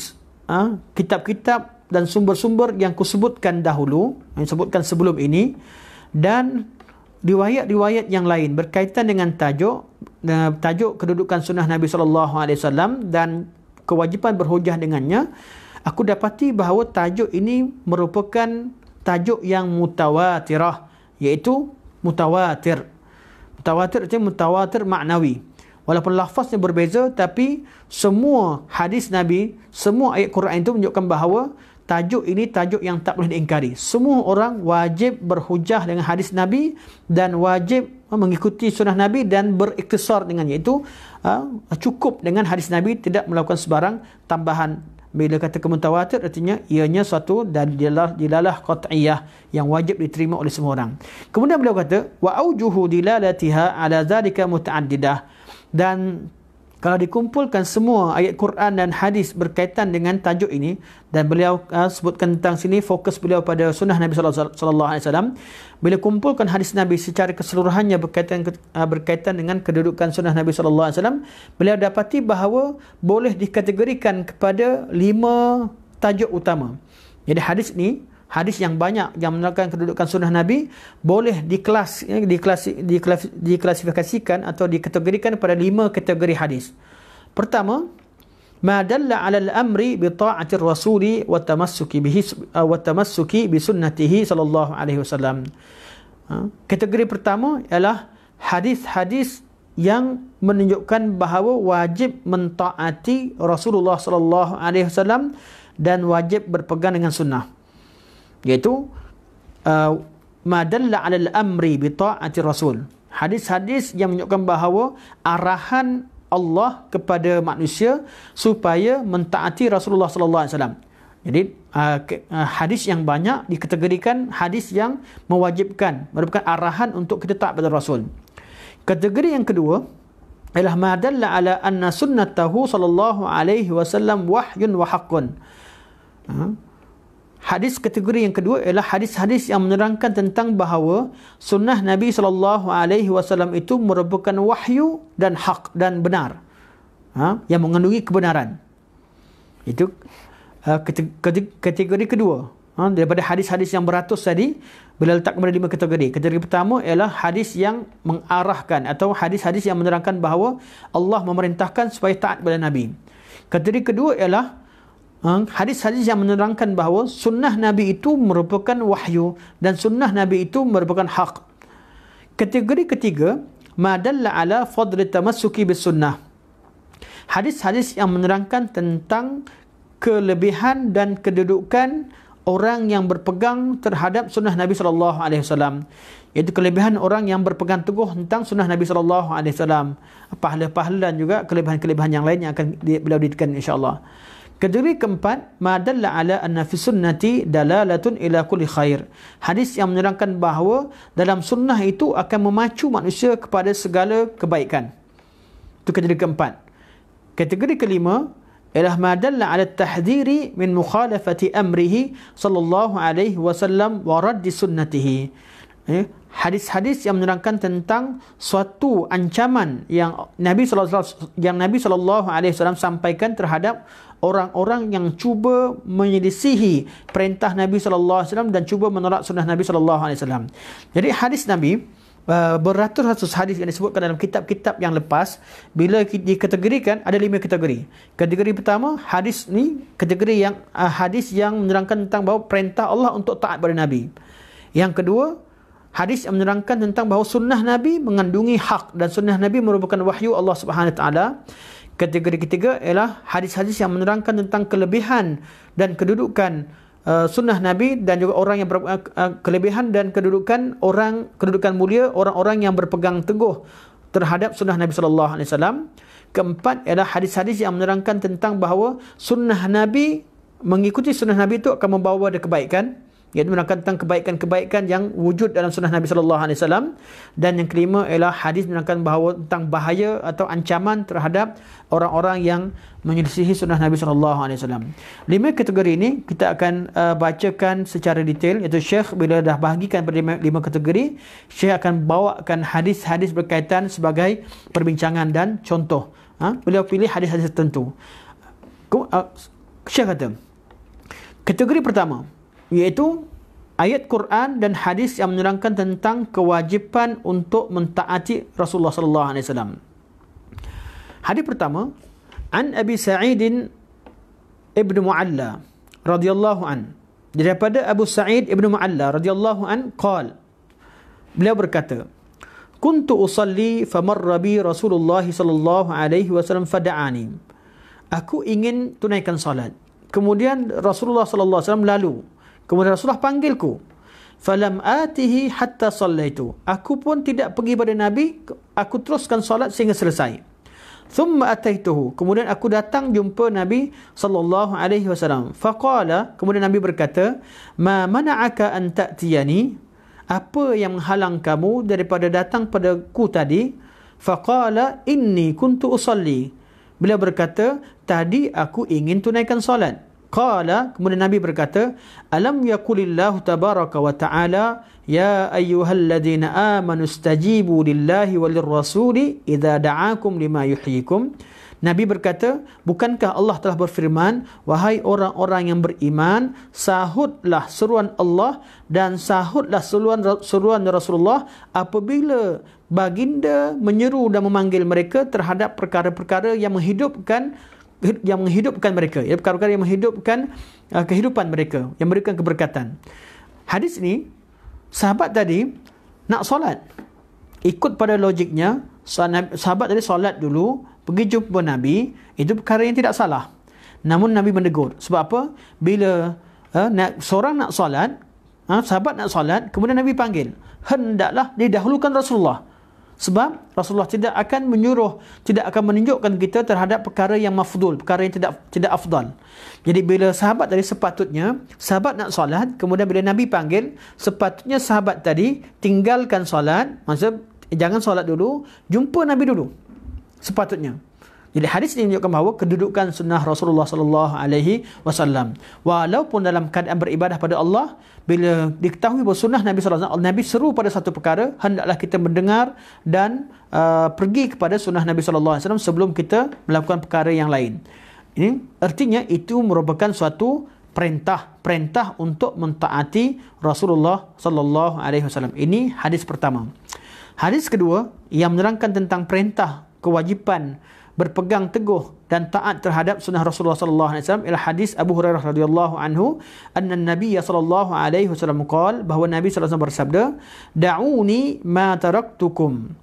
kitab-kitab dan sumber-sumber yang kusebutkan dahulu, yang disebutkan sebelum ini, dan riwayat-riwayat yang lain berkaitan dengan tajuk kedudukan sunnah Nabi SAW dan kewajipan berhujah dengannya, aku dapati bahawa tajuk ini merupakan tajuk yang mutawatirah, iaitu mutawatir. Mutawatir artinya mutawatir maknawi. Walaupun lafaznya berbeza, tapi semua hadis Nabi, semua ayat Quran itu menunjukkan bahawa tajuk ini tajuk yang tak boleh diingkari. Semua orang wajib berhujah dengan hadis Nabi dan wajib mengikuti sunnah Nabi dan beriktisar dengannya. Itu cukup dengan hadis Nabi, tidak melakukan sebarang tambahan. Bila kata mutawatir, artinya ianya suatu dilalah qat'iyah yang wajib diterima oleh semua orang. Kemudian beliau kata, wa aujuhu dilalatiha ala zalika mutaaddidah, dan Kalau dikumpulkan semua ayat Quran dan hadis berkaitan dengan tajuk ini, dan beliau sebutkan tentang sini fokus beliau pada sunnah Nabi sallallahu alaihi wasallam. Bila kumpulkan hadis Nabi secara keseluruhannya berkaitan dengan kedudukan sunnah Nabi sallallahu alaihi wasallam, beliau dapati bahawa boleh dikategorikan kepada 5 tajuk utama. Jadi hadis ni, hadis yang banyak yang menerangkan kedudukan sunnah Nabi, boleh diklasifikasikan atau dikategorikan pada 5 kategori hadis. Pertama, ma dalla 'ala al-amri bi ta'ati rasuli wa tamassuki bi sunnatihi sallallahu alaihi wasallam. Kategori pertama ialah hadis-hadis yang menunjukkan bahawa wajib mentaati Rasulullah sallallahu alaihi wasallam dan wajib berpegang dengan sunnah. Iaitu ma dalla 'ala al-amri bi ta'ati rasul. Hadis-hadis yang menunjukkan bahawa arahan Allah kepada manusia supaya mentaati Rasulullah sallallahu alaihi wasallam. Jadi hadis yang banyak dikategorikan hadis yang mewajibkan, merupakan arahan untuk kita taat pada Rasul. Kategori yang kedua ialah ma dalla 'ala anna sunnatahu sallallahu alaihi wasallam wahyun wa haqqun. Hadis kategori yang kedua ialah hadis-hadis yang menerangkan tentang bahawa sunnah Nabi SAW itu merupakan wahyu dan hak dan benar, yang mengandungi kebenaran. Itu kategori kedua. Daripada hadis-hadis yang beratus tadi, bila letak kepada 5 kategori. Kategori pertama ialah hadis yang mengarahkan atau hadis-hadis yang menerangkan bahawa Allah memerintahkan supaya taat kepada Nabi. Kategori kedua ialah hadis-hadis yang menerangkan bahawa sunnah Nabi itu merupakan wahyu dan sunnah Nabi itu merupakan hak. Kategori ketiga, ma dalla 'ala fadli tamassuki bis sunnah. Hadis-hadis yang menerangkan tentang kelebihan dan kedudukan orang yang berpegang terhadap sunnah Nabi sallallahu alaihi wasallam. Iaitu kelebihan orang yang berpegang teguh tentang sunnah Nabi sallallahu alaihi wasallam. Pahala-pahala dan juga kelebihan-kelebihan yang lain yang akan beliau ditekan insya-Allah. Kategori keempat, ma dalla 'ala anna fi sunnati dalalatun ila kulli khair. Hadis yang menerangkan bahawa dalam sunnah itu akan memacu manusia kepada segala kebaikan. Itu kategori keempat. Kategori kelima ialah ma dalla 'ala at-tahdhiri min mukhalafati amrihi sallallahu alaihi wasallam wa raddi sunnatihi. Hadis-hadis yang menerangkan tentang suatu ancaman yang Nabi sallallahu alaihi wasallam sampaikan terhadap orang-orang yang cuba menyelisihi perintah Nabi sallallahu alaihi wasallam dan cuba menolak sunnah Nabi sallallahu alaihi wasallam. Jadi hadis Nabi, beratus-ratus hadis yang disebutkan dalam kitab-kitab yang lepas, bila dikategorikan ada 5 kategori. Kategori pertama, hadis ni kategori yang hadis yang menerangkan tentang bahawa perintah Allah untuk taat pada Nabi. Yang kedua, hadis yang menerangkan tentang bahawa sunnah Nabi mengandungi hak dan sunnah Nabi merupakan wahyu Allah Subhanahu Wa Taala. Kategori ketiga ialah hadis-hadis yang menerangkan tentang kelebihan dan kedudukan sunnah Nabi dan juga orang yang kelebihan dan kedudukan mulia orang-orang yang berpegang teguh terhadap sunnah Nabi sallallahu alaihi wasallam. Keempat ialah hadis-hadis yang menerangkan tentang bahawa sunnah Nabi, mengikuti sunnah Nabi itu akan membawa ada kebaikan, iaitu menerangkan tentang kebaikan-kebaikan yang wujud dalam sunnah Nabi sallallahu alaihi wasallam. Dan yang kelima ialah hadis menerangkan bahawa tentang bahaya atau ancaman terhadap orang-orang yang menyelisihi sunnah Nabi sallallahu alaihi wasallam. 5 kategori ini kita akan bacakan secara detail, iaitu Syekh bila dah bahagikan pada 5 kategori, Syekh akan bawakan hadis-hadis berkaitan sebagai perbincangan dan contoh. Beliau pilih hadis-hadis tertentu. Syekh kata, kategori pertama iaitu ayat Quran dan hadis yang menerangkan tentang kewajipan untuk mentaati Rasulullah sallallahu alaihi wasallam. Hadis pertama, an Abi Sa'id ibn Mu'alla radhiyallahu an, daripada Abu Sa'id ibn Mu'alla radhiyallahu an qala, beliau berkata, kuntu usalli famarra bi Rasulullah sallallahu alaihi wasallam fada'ani. Aku ingin tunaikan salat, kemudian Rasulullah sallallahu alaihi wasallam lalu. Kemudian Rasulullah panggilku. Falam atihi hatta sallaitu. Aku pun tidak pergi pada Nabi, aku teruskan solat sehingga selesai. Thumma ataituhu. Kemudian aku datang jumpa Nabi sallallahu alaihi wasallam. Faqala, kemudian Nabi berkata, ma mana'aka an ta'tiyani? Apa yang menghalang kamu daripada datang padaku tadi? Faqala inni kuntu usalli. Beliau berkata, tadi aku ingin tunaikan solat. Qala, kemudian Nabi berkata, alam yaqulillahu tabaraka wa ta'ala, ya ayyuhalladzina amanu stajibu lillahi walir rasuli idza da'akum lima yuhyikum. Nabi berkata, bukankah Allah telah berfirman, wahai orang-orang yang beriman, sahutlah seruan Allah dan sahutlah seruan Rasulullah apabila baginda menyeru dan memanggil mereka terhadap perkara-perkara yang menghidupkan mereka, ya, perkara-perkara yang menghidupkan kehidupan mereka, yang memberikan keberkatan. Hadis ini, sahabat tadi nak solat, ikut pada logiknya, sahabat tadi solat dulu, pergi jumpa Nabi, itu perkara yang tidak salah. Namun Nabi menegur. Sebab apa? Bila seorang nak solat, sahabat nak solat, kemudian Nabi panggil, hendaklah didahulukan Rasulullah. Sebab Rasulullah tidak akan menunjukkan kita terhadap perkara yang mafdul, perkara yang tidak afdal. Jadi bila sahabat tadi sepatutnya, sahabat nak solat, kemudian bila Nabi panggil, sepatutnya sahabat tadi tinggalkan solat, maksud jangan solat dulu, jumpa Nabi dulu. Sepatutnya. Jadi hadis ini menunjukkan bahawa kedudukan sunnah Rasulullah sallallahu alaihi wasallam. Walaupun dalam keadaan beribadah pada Allah, bila diketahui bahawa sunnah Nabi sallallahu alaihi wasallam, Nabi seru pada satu perkara, hendaklah kita mendengar dan pergi kepada sunnah Nabi sallallahu alaihi wasallam sebelum kita melakukan perkara yang lain. Ini artinya itu merupakan suatu perintah untuk mentaati Rasulullah sallallahu alaihi wasallam. Ini hadis pertama. Hadis kedua yang menerangkan tentang perintah kewajipan berpegang teguh dan taat terhadap sunnah Rasulullah sallallahu alaihi wasallam ialah hadis Abu Hurairah radhiyallahu anhu, anna Nabiy sallallahu alaihi wasallam qaal, bahawa Nabi sallallahu alaihi wasallam bersabda, da'uni ma taraktukum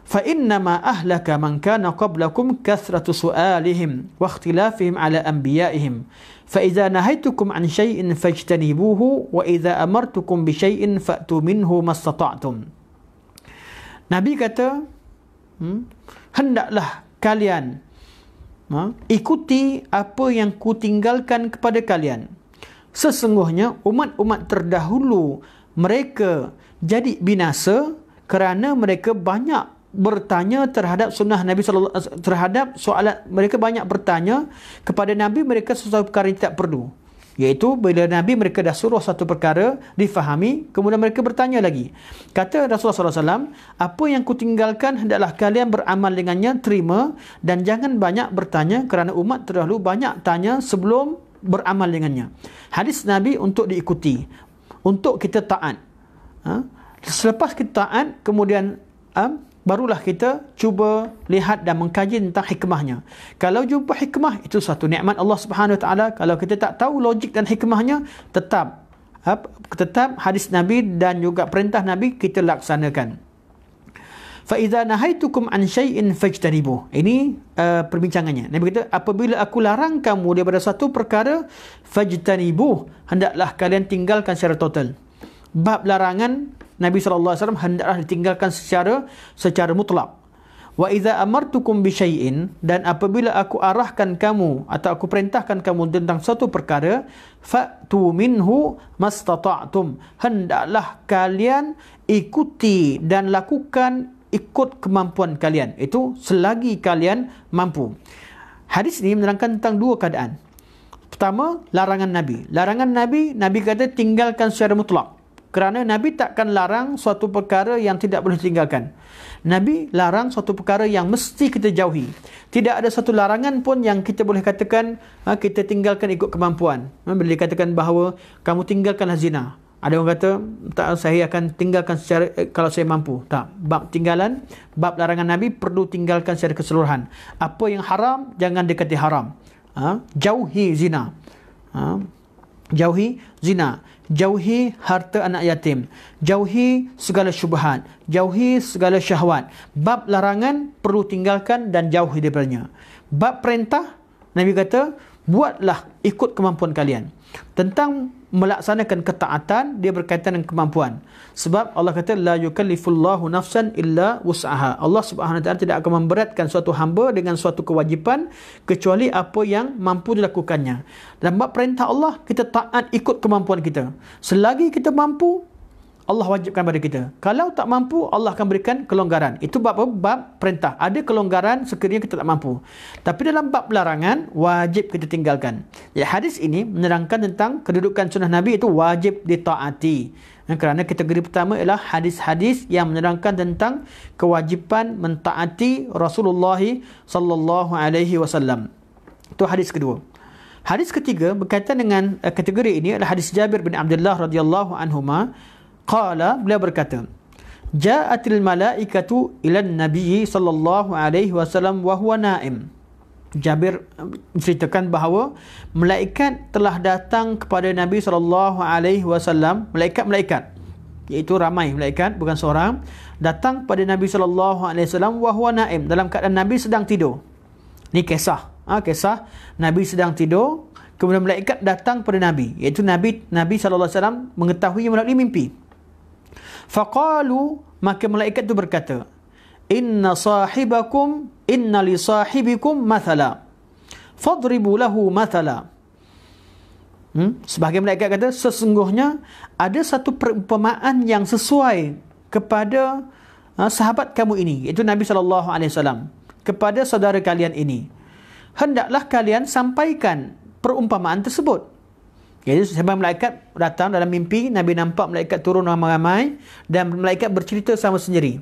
fa inna ma ahlaka man kana qablakum kathratu su'alihim wa ikhtilafihim ala anbiya'ihim fa idza nahaitukum an shay'in fajtanibuhu wa idza amartukum bi shay'in fa'tu minhu mastata'tum. Nabi kata, hendaklah kalian ikuti apa yang kutinggalkan kepada kalian. Sesungguhnya umat-umat terdahulu mereka jadi binasa kerana mereka banyak bertanya terhadap sunnah Nabi sallallahu alaihi wasallam, terhadap soalan mereka banyak bertanya kepada Nabi mereka sesuatu perkara yang tidak perlu. Iaitu bila Nabi mereka dah suruh satu perkara difahami, kemudian mereka bertanya lagi. Kata Rasulullah SAW, apa yang kutinggalkan hendaklah kalian beramal dengannya, terima, dan jangan banyak bertanya kerana umat terdahulu banyak tanya sebelum beramal dengannya. Hadis Nabi untuk diikuti, untuk kita taat. Selepas kita taat, kemudian barulah kita cuba lihat dan mengkaji tentang hikmahnya. Kalau jumpa hikmah, itu satu nikmat Allah Subhanahu Wa Taala. Kalau kita tak tahu logik dan hikmahnya, tetap hadis Nabi dan juga perintah Nabi kita laksanakan. Fa idza nahaitukum an syai'in fajtanibuh. Ini perbincangannya. Nabi kata, apabila aku larang kamu daripada satu perkara, fajtanibuh, hendaklah kalian tinggalkan secara total. Bab larangan Nabi SAW hendaklah ditinggalkan secara mutlak. Wa idza amartukum bi syai'in, dan apabila aku arahkan kamu atau aku perintahkan kamu tentang satu perkara, fa'tu minhu mastata'tum, hendaklah kalian ikuti dan lakukan ikut kemampuan kalian. Itu selagi kalian mampu. Hadis ini menerangkan tentang dua keadaan. Pertama, larangan Nabi. Larangan Nabi kata tinggalkan secara mutlak. Kerana Nabi takkan larang suatu perkara yang tidak boleh ditinggalkan. Nabi larang suatu perkara yang mesti kita jauhi. Tidak ada satu larangan pun yang kita boleh katakan kita tinggalkan ikut kemampuan. Bila dikatakan bahawa kamu tinggalkanlah zina, ada orang kata, tak, saya akan tinggalkan secara kalau saya mampu. Tak. Bab larangan Nabi perlu tinggalkan secara keseluruhan. Apa yang haram, jangan dekati haram. Jauhi zina. Jauhi zina. Jauhi harta anak yatim. Jauhi segala syubhat. Jauhi segala syahwat. Bab larangan perlu tinggalkan dan jauhi daripadanya. Bab perintah, Nabi kata, buatlah ikut kemampuan kalian. Tentang melaksanakan ketaatan, dia berkaitan dengan kemampuan. Sebab Allah kata, la yukallifullahu nafsan illa wus'aha. Allah Subhanahu Wa Taala tidak akan memberatkan suatu hamba dengan suatu kewajipan kecuali apa yang mampu dilakukannya. Dalam bab perintah Allah, kita taat ikut kemampuan kita. Selagi kita mampu, Allah wajibkan pada kita. Kalau tak mampu, Allah akan berikan kelonggaran. Itu bab apa? Bab perintah. Ada kelonggaran sekiranya kita tak mampu. Tapi dalam bab larangan, wajib kita tinggalkan. Ya, hadis ini menerangkan tentang kedudukan sunnah Nabi itu wajib ditaati. Kerana kategori pertama ialah hadis-hadis yang menerangkan tentang kewajipan mentaati Rasulullah sallallahu alaihi wasallam. Itu hadis kedua. Hadis ketiga berkaitan dengan kategori ini adalah hadis Jabir bin Abdullah radhiyallahu anhuma. Qala, beliau berkata, Ja'atil malaikatu ilan Nabi sallallahu alaihi wasallam wa huwa naim. Jabir menceritakan bahawa malaikat telah datang kepada Nabi sallallahu alaihi wasallam, malaikat-malaikat, iaitu ramai malaikat, bukan seorang, datang kepada Nabi sallallahu alaihi wasallam wa huwa naim, dalam keadaan Nabi sedang tidur. Ni kisah, kisah Nabi sedang tidur, kemudian malaikat datang kepada Nabi, iaitu Nabi sallallahu alaihi wasallam mengetahui melalui mimpi. Faqalu, maka malaikat itu berkata, inna li sahibikum mathala fadribu lahu mathala. Sebahagian malaikat kata, sesungguhnya ada satu perumpamaan yang sesuai kepada sahabat kamu ini, iaitu Nabi SAW, kepada saudara kalian ini. Hendaklah kalian sampaikan perumpamaan tersebut. Jadi sebahagian malaikat datang dalam mimpi, Nabi nampak malaikat turun ramai-ramai dan malaikat bercerita sama sendiri.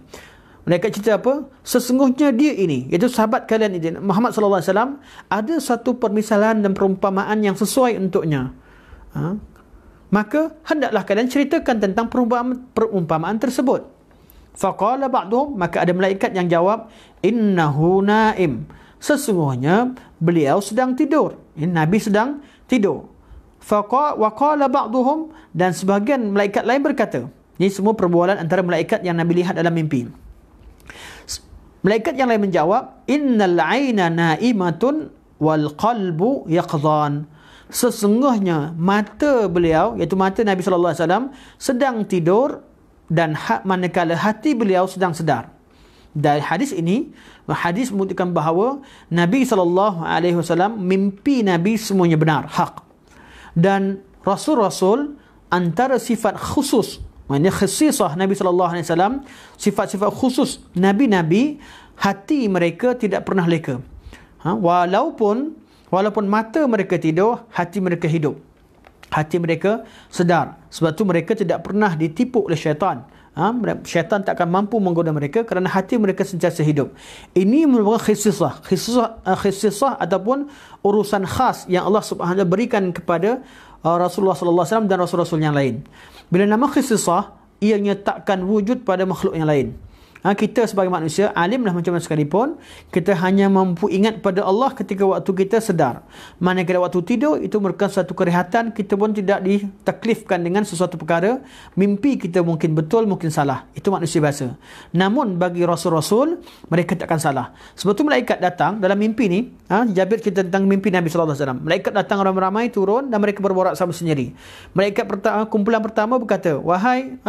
Malaikat cerita apa? Sesungguhnya dia ini, iaitu sahabat kalian ini, Muhammad sallallahu alaihi wasallam, ada satu permisalan dan perumpamaan yang sesuai untuknya. Maka hendaklah kalian ceritakan tentang perumpamaan tersebut. Faqala ba'duhum, maka ada malaikat yang jawab, innahu naim. Sesungguhnya beliau sedang tidur. Nabi sedang tidur. Wa qala ba'duhum, dan sebahagian malaikat lain berkata, ini semua perbualan antara malaikat yang Nabi lihat dalam mimpi. Malaikat yang lain menjawab, innal aina naimatun wal qalbu yaqdhan. Sesungguhnya mata beliau, iaitu mata Nabi sallallahu alaihi wasallam, sedang tidur dan manakala hati beliau sedang sedar. Dari hadis ini, hadis membuktikan bahawa Nabi sallallahu alaihi wasallam, mimpi Nabi semuanya benar, hak. Dan Rasul-Rasul antara sifat khusus, maknanya khisisah Nabi SAW, sifat-sifat khusus Nabi-Nabi, hati mereka tidak pernah leka. Walaupun mata mereka tidur, hati mereka hidup. Hati mereka sedar. Sebab tu mereka tidak pernah ditipu oleh syaitan. Syaitan tak akan mampu menggoda mereka kerana hati mereka sentiasa hidup. Ini merupakan khisisah ataupun urusan khas yang Allah Subhanahu berikan kepada Rasulullah sallallahu alaihi wasallam dan rasul-rasul yang lain. Bila nama khisisah, ianya takkan wujud pada makhluk yang lain. Kita sebagai manusia, alimlah macam mana sekalipun, kita hanya mampu ingat pada Allah ketika waktu kita sedar. Manakala waktu tidur, itu merupakan satu kerehatan, kita pun tidak ditaklifkan dengan sesuatu perkara. Mimpi kita mungkin betul, mungkin salah. Itu manusia biasa. Namun bagi Rasul-Rasul, mereka takkan salah. Sebab tu malaikat datang dalam mimpi ni, Jabir cerita tentang mimpi Nabi SAW. Malaikat datang ramai-ramai turun dan mereka berborak sama sendiri. Malaikat kumpulan pertama berkata, wahai,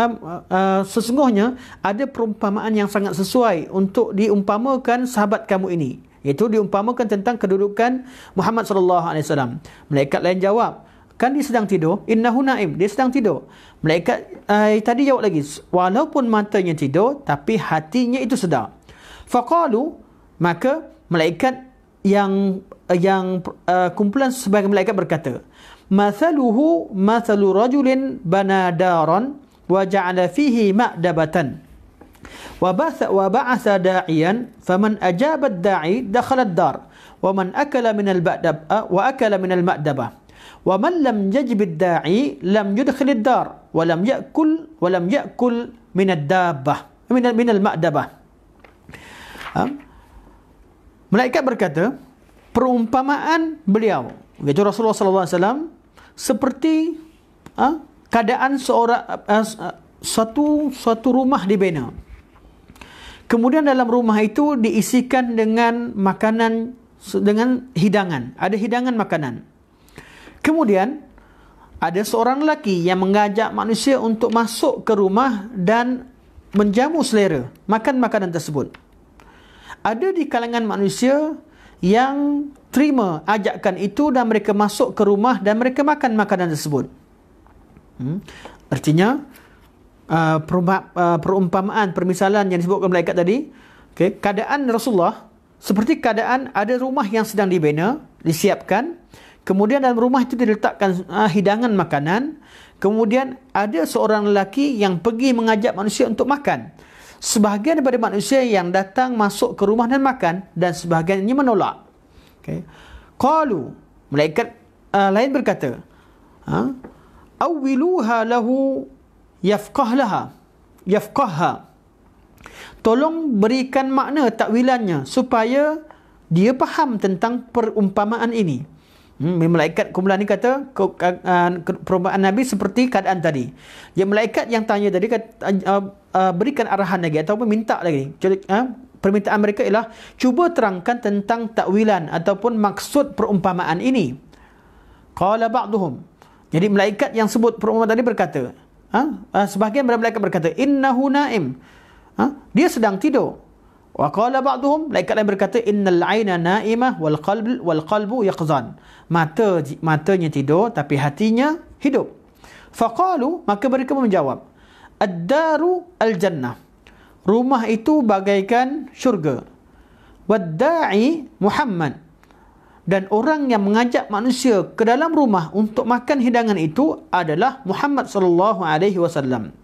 sesungguhnya ada perumpamaan yang sangat sesuai untuk diumpamakan sahabat kamu ini, iaitu diumpamakan tentang kedudukan Muhammad sallallahu alaihi wasallam. Malaikat lain jawab, kan dia sedang tidur, innahu naim, dia sedang tidur. Malaikat tadi jawab lagi, walaupun matanya tidur tapi hatinya itu sedar. Faqalu, maka malaikat yang kumpulan sebagai malaikat berkata, mathaluhu mathalu rajulin banadaran wa ja'ala fihi ma'dabatan wa ba'atha da'iyan faman ajaba ad-da'i dakhala ad-dar wa man akala min al-ma'dabah wa man lam yajib ad-da'i lam yudkhil ad-dar wa lam ya'kul min ad-dabbah min al-ma'dabah. Malaikat berkata, perumpamaan beliau, iaitu Rasulullah sallallahu alaihi wasallam, seperti keadaan suatu rumah dibina. Kemudian dalam rumah itu diisikan dengan makanan, dengan hidangan. Ada hidangan makanan. Kemudian ada seorang lelaki yang mengajak manusia untuk masuk ke rumah dan menjamu selera, makan makanan tersebut. Ada di kalangan manusia yang terima ajakan itu dan mereka masuk ke rumah dan mereka makan makanan tersebut. Artinya perumpamaan, permisalan yang disebutkan malaikat tadi. Okay, keadaan Rasulullah seperti keadaan ada rumah yang sedang dibina, disiapkan. Kemudian dalam rumah itu diletakkan hidangan makanan. Kemudian ada seorang lelaki yang pergi mengajak manusia untuk makan. Sebahagian daripada manusia yang datang masuk ke rumah dan makan, dan sebahagiannya menolak. Okay. Qalu, malaikat lain berkata, awwiluha lahu yafqahha. Tolong berikan makna takwilannya supaya dia faham tentang perumpamaan ini. Malaikat kumpulan ni kata perumpamaan Nabi seperti keadaan tadi. Yang malaikat yang tanya tadi berikan arahan lagi ataupun minta lagi. Permintaan mereka ialah cuba terangkan tentang takwilan ataupun maksud perumpamaan ini. Qala ba'duhum. Jadi malaikat yang sebut perumpamaan tadi berkata, sebahagian malaikat berkata, innahu naim. Dia sedang tidur. Wa qala ba'duhum, malaikat lain berkata, innal 'aina na'imah wal qalbu yaqzan. Matanya tidur tapi hatinya hidup. Faqalu, maka mereka menjawab, ad-daru al-jannah. Rumah itu bagaikan syurga. Wad-da'i Muhammad. Dan orang yang mengajak manusia ke dalam rumah untuk makan hidangan itu adalah Muhammad sallallahu alaihi wasallam.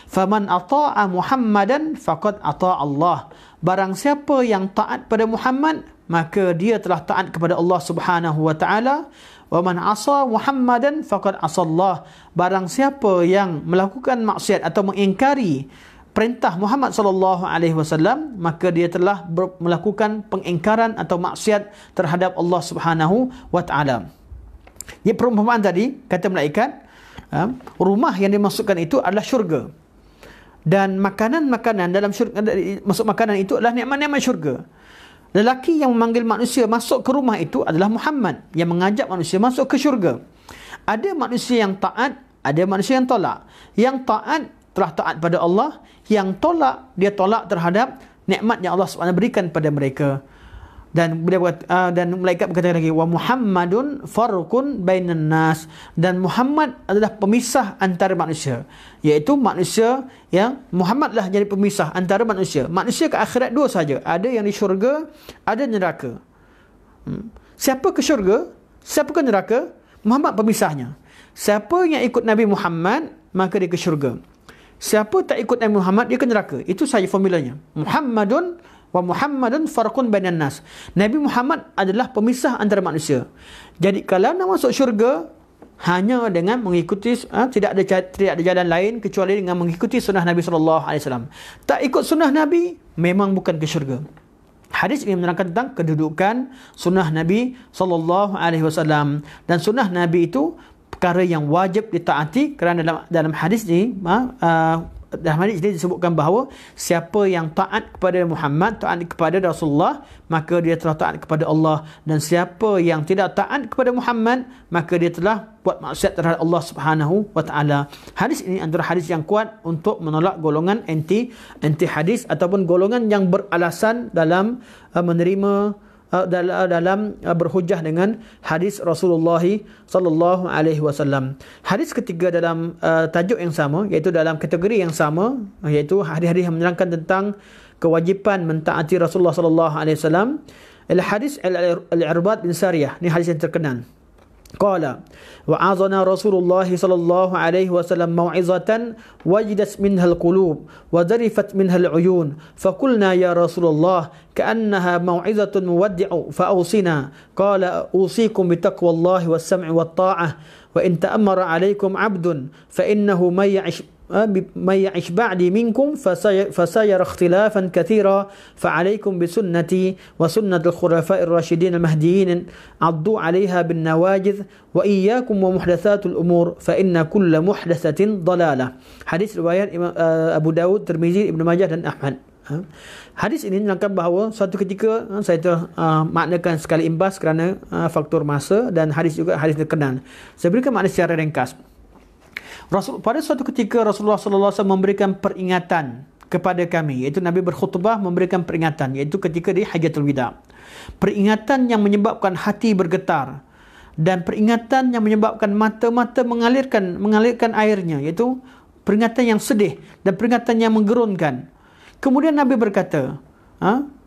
Faman ata'a Muhammadan faqad ata'a Allah. Barang siapa yang taat pada Muhammad, maka dia telah taat kepada Allah Subhanahu wa taala. Wa man 'asa Muhammadan faqad 'asa Allah. Barang siapa yang melakukan maksiat atau mengingkari perintah Muhammad sallallahu alaihi wasallam, maka dia telah melakukan pengingkaran atau maksiat terhadap Allah Subhanahu wa taala. Ini perumpamaan tadi, kata malaikat, rumah yang dimasukkan itu adalah syurga. Dan makanan-makanan dalam syurga, masuk makanan itu adalah nikmat-nikmat syurga. Lelaki yang memanggil manusia masuk ke rumah itu adalah Muhammad yang mengajak manusia masuk ke syurga. Ada manusia yang taat, ada manusia yang tolak. Yang taat telah taat pada Allah, yang tolak, dia tolak terhadap nikmat yang Allah SWT berikan pada mereka. Dan dan malaikat berkata lagi, wa Muhammadun farqun bainan nas. Dan Muhammad adalah pemisah antara manusia, iaitu manusia yang Muhammadlah jadi pemisah antara manusia. Manusia ke akhirat dua saja, ada yang di syurga, ada neraka. Siapa ke syurga, siapa ke neraka? Muhammad pemisahnya. Siapa yang ikut Nabi Muhammad, maka dia ke syurga. Siapa tak ikut Nabi Muhammad, dia ke neraka. Itu saja formulanya. Muhammadun farqun bainan nas. Nabi Muhammad adalah pemisah antara manusia. Jadi kalau nak masuk syurga, hanya dengan mengikuti, tidak ada jalan lain kecuali dengan mengikuti sunnah Nabi SAW. Tak ikut sunnah Nabi, memang bukan ke syurga. Hadis ini menerangkan tentang kedudukan sunnah Nabi SAW. Dan sunnah Nabi itu perkara yang wajib ditaati, kerana dalam hadis ini dalam hadis ini disebutkan bahawa siapa yang taat kepada Muhammad, taat kepada Rasulullah, maka dia telah taat kepada Allah. Dan siapa yang tidak taat kepada Muhammad, maka dia telah buat maksiat terhadap Allah Subhanahu wa taala. Hadis ini antara hadis yang kuat untuk menolak golongan anti hadis ataupun golongan yang beralasan dalam menerima dalam berhujah dengan hadis Rasulullah sallallahu alaihi wasallam. Hadis ketiga dalam tajuk yang sama, iaitu dalam kategori yang sama, iaitu hadis-hadis yang menerangkan tentang kewajipan mentaati Rasulullah sallallahu alaihi wasallam, ialah hadis Al-Irbad bin Sariyah. Ini hadis yang terkenal. Qala wa'azana Rasulullah sallallahu alaihi wasallam mau'izatan wajidat minha al-qulub wa zarifat minha al-uyun faqulna ya Rasulullah ka'annaha mau'izatun muwaddi'u fa'awsina qala usikum bitaqwallahi was-sam'i wat-ta'ah wa in ta'ammara 'alaykum 'abdun fa innahu may يعش بعدي منكم فسيرى اختلافا كثيرا فعليكم بسنتي وسنة الخلفاء الراشدين المهديين عضوا عليها بالنواجذ وإياكم ومحدثات الأمور فإن كل محدثة ضلالة. Hadis riwayat Abu Dawud, Tirmizi, Ibn Majah dan Ahmad. Hadis ini menerangkan bahawa suatu ketika, saya maknakan sekali imbas kerana faktor masa, dan hadis juga hadis terkenal. Saya berikan makna secara ringkas. Pada suatu ketika Rasulullah sallallahu alaihi wasallam memberikan peringatan kepada kami, iaitu Nabi berkhutbah memberikan peringatan, iaitu ketika di Hajjatul Wida. Peringatan yang menyebabkan hati bergetar, dan peringatan yang menyebabkan mata-mata mengalirkan airnya, iaitu peringatan yang sedih dan peringatan yang menggerunkan. Kemudian Nabi berkata,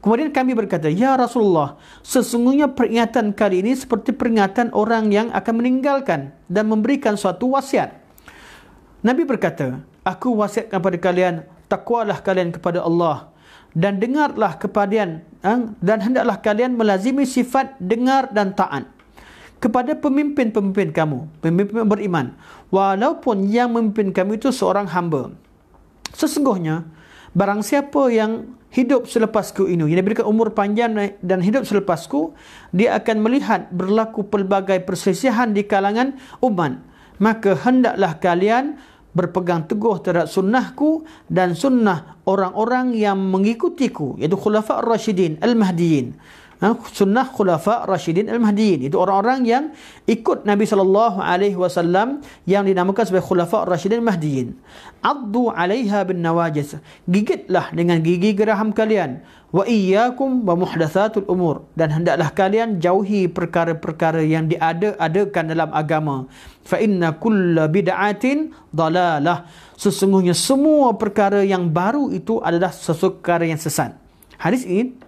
kemudian kami berkata, ya Rasulullah, sesungguhnya peringatan kali ini seperti peringatan orang yang akan meninggalkan dan memberikan suatu wasiat. Nabi berkata, aku wasiatkan kepada kalian, takwalah kalian kepada Allah dan dengarlah kepada dan hendaklah kalian melazimi sifat dengar dan taat kepada pemimpin-pemimpin kamu, pemimpin beriman, walaupun yang memimpin kamu itu seorang hamba. Sesungguhnya barang siapa yang hidup selepasku ini, yang diberikan umur panjang dan hidup selepasku, dia akan melihat berlaku pelbagai perselisihan di kalangan umat. Maka hendaklah kalian berpegang teguh terhadap sunnahku dan sunnah orang-orang yang mengikutiku, iaitu Khulafa' Ar-Rashidin Al-Mahdiyin. Sunnah Khulafa' Rashidin Al-Mahdiyin, itu orang-orang yang ikut Nabi SAW yang dinamakan sebagai Khulafa' Rashidin Al-Mahdiyin. Addu 'alaiha bin nawajis, gigitlah dengan gigi geraham kalian. Wa iyyakum wa muhdatsatul umur, dan hendaklah kalian jauhi perkara-perkara yang diada-adakan dalam agama. Fa inna kulla bid'atin dalalah, sesungguhnya semua perkara yang baru itu adalah sesuatu perkara yang sesat. Hadis ini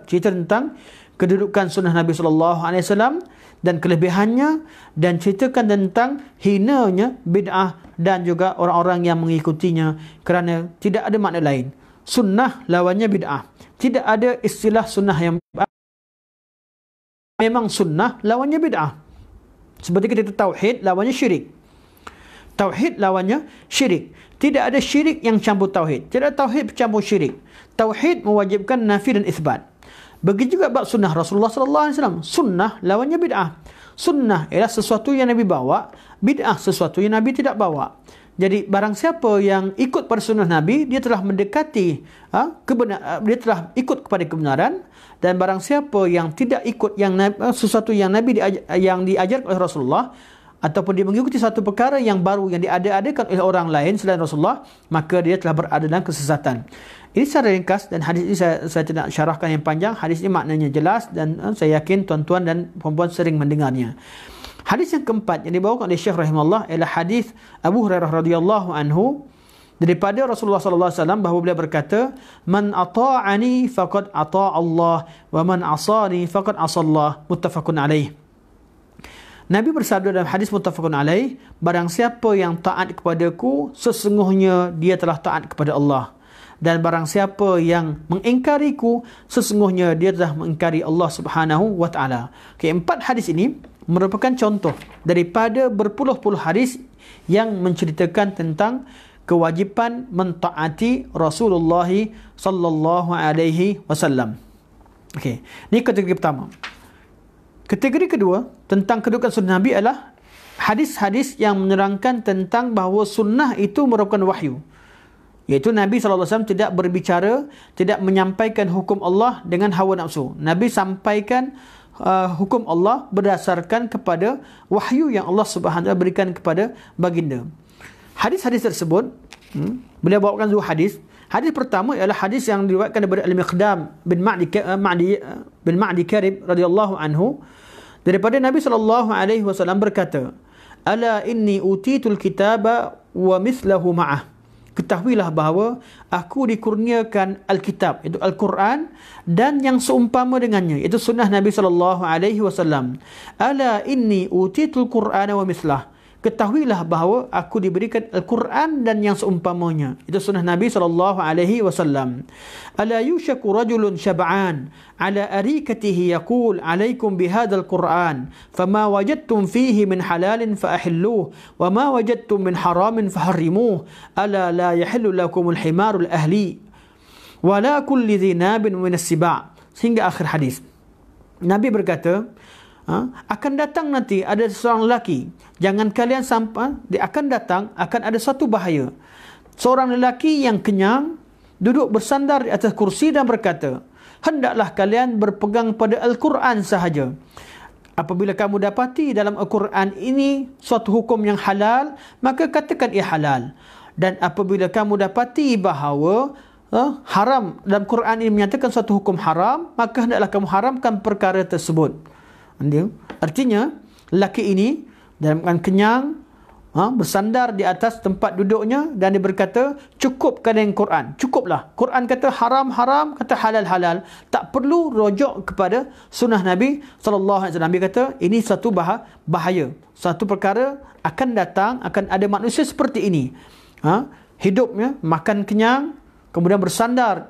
cerita tentang kedudukan sunnah Nabi SAW dan kelebihannya, dan ceritakan tentang hinanya bid'ah dan juga orang-orang yang mengikutinya, kerana tidak ada makna lain. Sunnah lawannya bid'ah. Tidak ada istilah sunnah yang bid'ah. Memang sunnah lawannya bid'ah. Seperti kita tauhid lawannya syirik. Tauhid lawannya syirik. Tidak ada syirik yang campur tauhid. Tidak ada tauhid bercampur syirik. Tauhid mewajibkan nafi dan isbat. Begitu juga bab sunnah Rasulullah SAW. Sunnah lawannya bid'ah. Sunnah ialah sesuatu yang Nabi bawa, bid'ah sesuatu yang Nabi tidak bawa. Jadi barang siapa yang ikut pada sunnah Nabi, dia telah mendekati dia telah ikut kepada kebenaran. Dan barang siapa yang tidak ikut sesuatu yang Nabi yang diajarkan oleh Rasulullah, ataupun dia mengikuti satu perkara yang baru yang diada-adakan oleh orang lain selain Rasulullah, maka dia telah berada dalam kesesatan. Ini secara ringkas, dan hadis ini saya tidak syarahkan yang panjang. Hadis ini maknanya jelas dan saya yakin tuan-tuan dan puan-puan sering mendengarnya. Hadis yang keempat yang dibawakan oleh Syekh rahimahullah ialah hadis Abu Hurairah radhiyallahu anhu daripada Rasulullah sallallahu alaihi wasallam, bahawa beliau berkata, man ata'ani faqad ata'a Allah wa man asani faqad asallah, muttafaqun alaih. Nabi bersabda dalam hadis muttafaqun alaih, barang siapa yang taat kepadaku, sesungguhnya dia telah taat kepada Allah. Dan barang siapa yang mengingkariku, sesungguhnya dia telah mengingkari Allah Subhanahu wa taala. Okay, 4 hadis ini merupakan contoh daripada berpuluh-puluh hadis yang menceritakan tentang kewajipan mentaati Rasulullah sallallahu alaihi wasallam. Okey, ini kategori pertama. Kategori kedua tentang kedudukan sunnah Nabi adalah hadis-hadis yang menerangkan tentang bahawa sunnah itu merupakan wahyu. Iaitu Nabi SAW tidak berbicara, tidak menyampaikan hukum Allah dengan hawa nafsu. Nabi sampaikan hukum Allah berdasarkan kepada wahyu yang Allah Subhanahu Wa Taala berikan kepada baginda. Hadis-hadis tersebut, beliau bawakan dua hadis. Hadis pertama ialah hadis yang diriwayatkan daripada Al-Miqdam bin Ma'di Karib radhiyallahu anhu, daripada Nabi SAW berkata, ala inni utitul kitaba wa mithlahu ma'ah. Ketahuilah bahawa aku dikurniakan Alkitab, iaitu Al-Quran, dan yang seumpama dengannya, iaitu sunnah Nabi SAW. Ala inni utitul Qur'ana wa mislah. Ketahuilah bahawa aku diberikan Al-Quran dan yang seumpamanya, itu sunnah Nabi SAW. Ala yushaku rajulun syab'an ala arikatihi yaqul alaikum bihadal Quran fama wajadtum fihi min halalin faahilluh wa ma wajadtum min haramin faharrimuh ala la yahillu lakumul himarul ahli wa la kulli dhinabin minas siba', sehingga akhir hadis. Nabi berkata, akan datang nanti ada seorang lelaki, jangan kalian sampai, dia akan datang, akan ada satu bahaya. Seorang lelaki yang kenyang duduk bersandar di atas kursi dan berkata, hendaklah kalian berpegang pada Al-Quran sahaja. Apabila kamu dapati dalam Al-Quran ini suatu hukum yang halal, maka katakan ia halal. Dan apabila kamu dapati bahawa haram, dalam Quran ini menyatakan suatu hukum haram, maka hendaklah kamu haramkan perkara tersebut. Artinya lelaki ini dalam keadaan kenyang, bersandar di atas tempat duduknya dan dia berkata, cukupkan dengan Quran. Cukuplah. Quran kata haram-haram, kata halal-halal. Tak perlu rujuk kepada sunnah Nabi SAW. Nabi kata, ini satu bahaya. Satu perkara akan datang, akan ada manusia seperti ini. Hidupnya, makan kenyang, kemudian bersandar,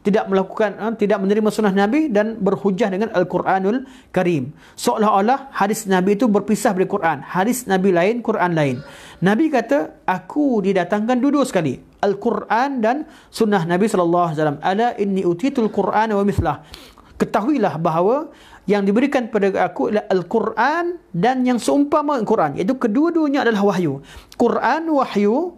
tidak melakukan, tidak menerima sunnah Nabi dan berhujah dengan Al-Quranul Karim. Seolah-olah hadis Nabi itu berpisah dari Quran. Hadis Nabi lain, Quran lain. Nabi kata, aku didatangkan dua sekali, Al-Quran dan sunnah Nabi SAW. Ala inni utitul Quran wa mithlah. Ketahuilah bahawa yang diberikan kepada aku adalah Al-Quran dan yang seumpama Al-Quran, iaitu kedua-duanya adalah wahyu. Quran wahyu,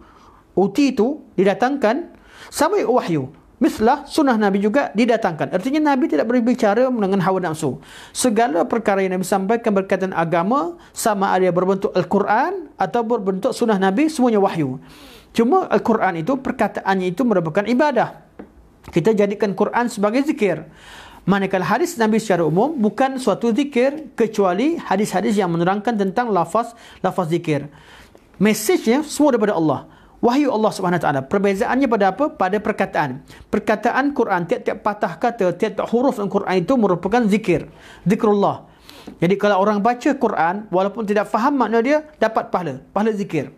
uti itu didatangkan, sama wahyu. Mislah sunnah Nabi juga didatangkan. Artinya Nabi tidak berbicara dengan hawa nafsu. Segala perkara yang Nabi sampaikan berkaitan agama, sama ada berbentuk Al-Quran atau berbentuk sunnah Nabi, semuanya wahyu. Cuma Al-Quran itu, perkataannya itu merupakan ibadah. Kita jadikan Quran sebagai zikir. Manakala hadis Nabi secara umum bukan suatu zikir, kecuali hadis-hadis yang menerangkan tentang lafaz zikir. Mesejnya semua daripada Allah. Wahyu Allah Subhanahu Wa Taala. Perbezaannya pada apa? Pada perkataan. Perkataan Quran, tiap-tiap patah kata, tiap-tiap huruf dalam Quran itu merupakan zikir. Zikrullah. Jadi kalau orang baca Quran, walaupun tidak faham makna dia, dapat pahala zikir.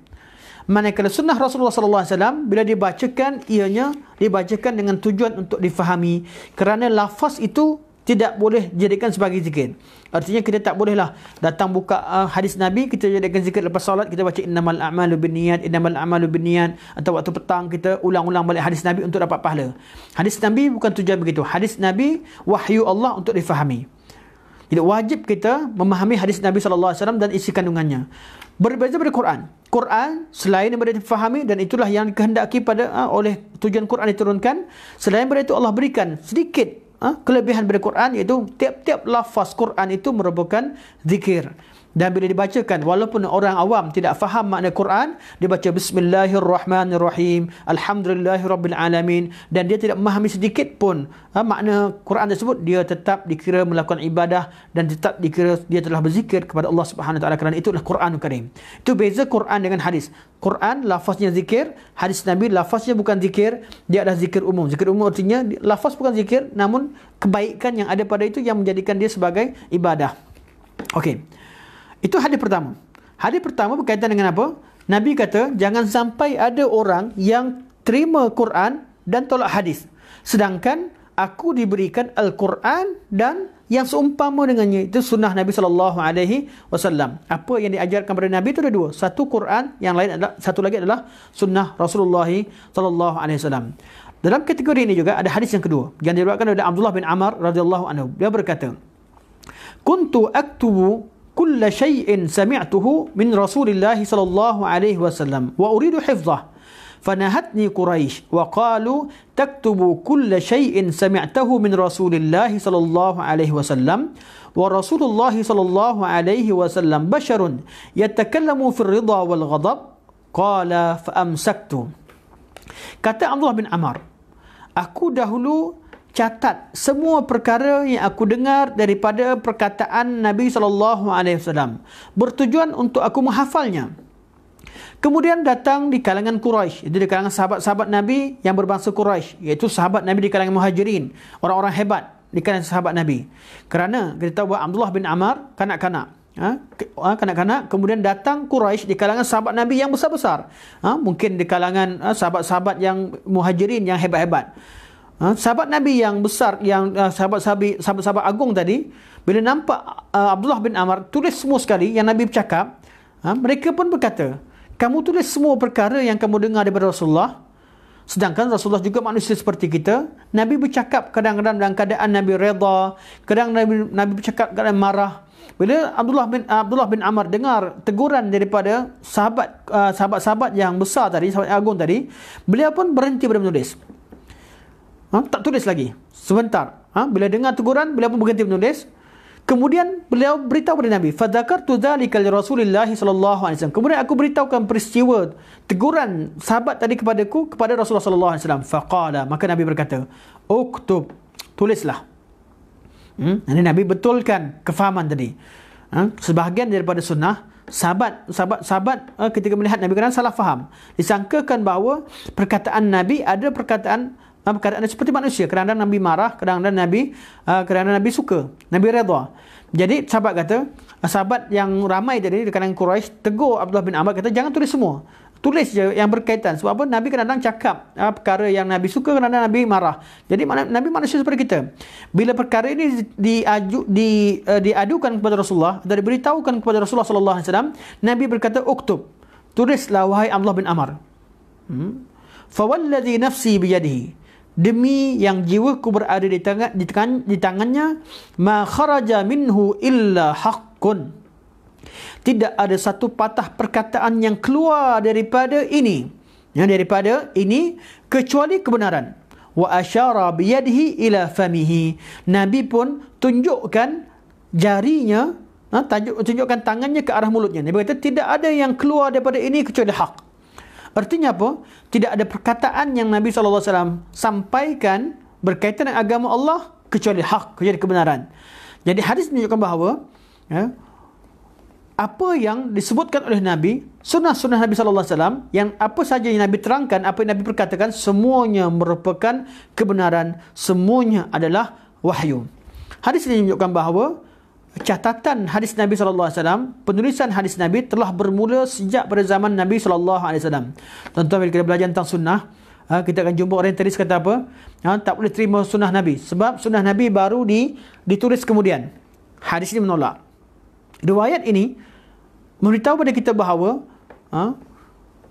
Manakala sunnah Rasulullah sallallahu alaihi wasallam, bila dibacakan, ianya dibacakan dengan tujuan untuk difahami, kerana lafaz itu tidak boleh dijadikan sebagai zikir. Artinya kita tak bolehlah datang buka hadis Nabi, kita jadikan zikir lepas solat, kita baca innamal a'malu binniyat, atau waktu petang kita ulang-ulang balik hadis Nabi untuk dapat pahala. Hadis Nabi bukan tujuan begitu. Hadis Nabi wahyu Allah untuk difahami. Jadi wajib kita memahami hadis Nabi SAW dan isi kandungannya. Berbeza dari Quran. Quran selain daripada difahami, dan itulah yang dikehendaki oleh tujuan Quran diturunkan, selain daripada itu Allah berikan sedikit kelebihan dari Quran, iaitu tiap-tiap lafaz Quran itu merupakan zikir. Dan bila dibacakan, walaupun orang awam tidak faham makna Quran, dia baca Bismillahirrahmanirrahim, Alhamdulillahirrabbilalamin, dan dia tidak memahami sedikit pun makna Quran tersebut, dia tetap dikira melakukan ibadah dan tetap dikira dia telah berzikir kepada Allah Subhanahu Wa Taala, kerana itulah Quranul Karim. Itu beza Quran dengan hadis. Quran lafaznya zikir, hadis Nabi lafaznya bukan zikir, dia adalah zikir umum. Zikir umum artinya lafaz bukan zikir, namun kebaikan yang ada pada itu yang menjadikan dia sebagai ibadah. Okey. Itu hadis pertama. Hadis pertama berkaitan dengan apa? Nabi kata, jangan sampai ada orang yang terima Quran dan tolak hadis. Sedangkan aku diberikan Al-Quran dan yang seumpama dengannya, itu sunnah Nabi SAW. Apa yang diajarkan kepada Nabi itu ada dua. Satu Quran, yang lain adalah, satu lagi adalah sunnah Rasulullah SAW. Dalam kategori ini juga ada hadis yang kedua yang diriwayatkan oleh Abdullah bin Amr radhiyallahu anhu. Dia berkata, kuntu aktubu كل شيء سمعته من رسول الله صلى الله عليه وسلم وأريد حفظه فنهتني قريش وقالوا تكتب كل شيء سمعته من رسول الله صلى الله عليه وسلم ورسول الله صلى الله عليه وسلم بشر يتكلم في الرضا والغضب قال فأمسكت. Kata Abdullah bin Amr, aku dahulu catat semua perkara yang aku dengar daripada perkataan Nabi SAW, bertujuan untuk aku menghafalnya. Kemudian datang di kalangan Quraisy, itu di kalangan sahabat-sahabat Nabi yang berbangsa Quraisy, iaitu sahabat Nabi di kalangan Muhajirin, orang-orang hebat di kalangan sahabat Nabi. Kerana kita tahu Abdullah bin Amr kanak-kanak, kemudian datang Quraisy di kalangan sahabat Nabi yang besar-besar, mungkin di kalangan sahabat-sahabat yang Muhajirin yang hebat-hebat. Sahabat Nabi yang besar, yang sahabat-sahabat agung tadi, bila nampak Abdullah bin Amr tulis semua sekali yang Nabi bercakap, mereka pun berkata, kamu tulis semua perkara yang kamu dengar daripada Rasulullah, sedangkan Rasulullah juga manusia seperti kita. Nabi bercakap kadang-kadang dalam keadaan Nabi reda, kadang Nabi bercakap keadaan marah. Bila Abdullah bin Amr dengar teguran daripada sahabat-sahabat yang besar tadi, sahabat agung tadi, beliau pun berhenti pada menulis. Tak tulis lagi. Sebentar. Bila dengar teguran, beliau pun berhenti menulis. Kemudian beliau beritahu kepada Nabi, fadzakartu dzalika li Rasulillah sallallahu alaihi wasallam. Kemudian aku beritahukan peristiwa teguran sahabat tadi kepadaku kepada Rasulullah sallallahu alaihi wasallam. Faqala, maka Nabi berkata, uktub, tulislah. Ini Nabi betulkan kefahaman tadi. sebahagian daripada sunnah, sahabat ketika melihat Nabi kadang salah faham. Disangkakan bahawa perkataan Nabi ada perkataan seperti manusia. Kadang-kadang Nabi marah, kadang-kadang Nabi suka, Nabi redha. Jadi sahabat yang ramai tadi di kalangan Quraisy tegur Abdullah bin Amr, kata jangan tulis semua. Tulis je yang berkaitan. Sebab apa? Nabi kadang-kadang cakap perkara yang Nabi suka, kadang-kadang Nabi marah. Jadi Nabi manusia seperti kita. Bila perkara ini diadukan kepada Rasulullah, atau diberitahukan kepada Rasulullah SAW, Nabi berkata, uktub, tulislah wahai Abdullah bin Amr. Fawalladhi nafsi biyadihi, demi yang jiwaku berada di tangannya, ma kharaja minhu illa haqqun, tidak ada satu patah perkataan yang keluar daripada ini kecuali kebenaran. Wa asyara biyadihi ila famihi, Nabi pun tunjukkan jarinya, tunjukkan tangannya ke arah mulutnya. Nabi kata tidak ada yang keluar daripada ini kecuali hak. Artinya apa? Tidak ada perkataan yang Nabi SAW sampaikan berkaitan dengan agama Allah kecuali hak, kecuali kebenaran. Jadi hadis menunjukkan bahawa apa yang disebutkan oleh Nabi, sunnah-sunnah Nabi SAW, yang apa saja yang Nabi terangkan, apa yang Nabi perkatakan, semuanya merupakan kebenaran, semuanya adalah wahyu. Hadis ini menunjukkan bahawa catatan hadis Nabi SAW, penulisan hadis Nabi telah bermula sejak pada zaman Nabi SAW. Tuan-tuan, bila kita belajar tentang sunnah, kita akan jumpa orientalis kata apa? Tak boleh terima sunnah Nabi, sebab sunnah Nabi baru ditulis kemudian. Hadis ini menolak. Riwayat ini memberitahu pada kita bahawa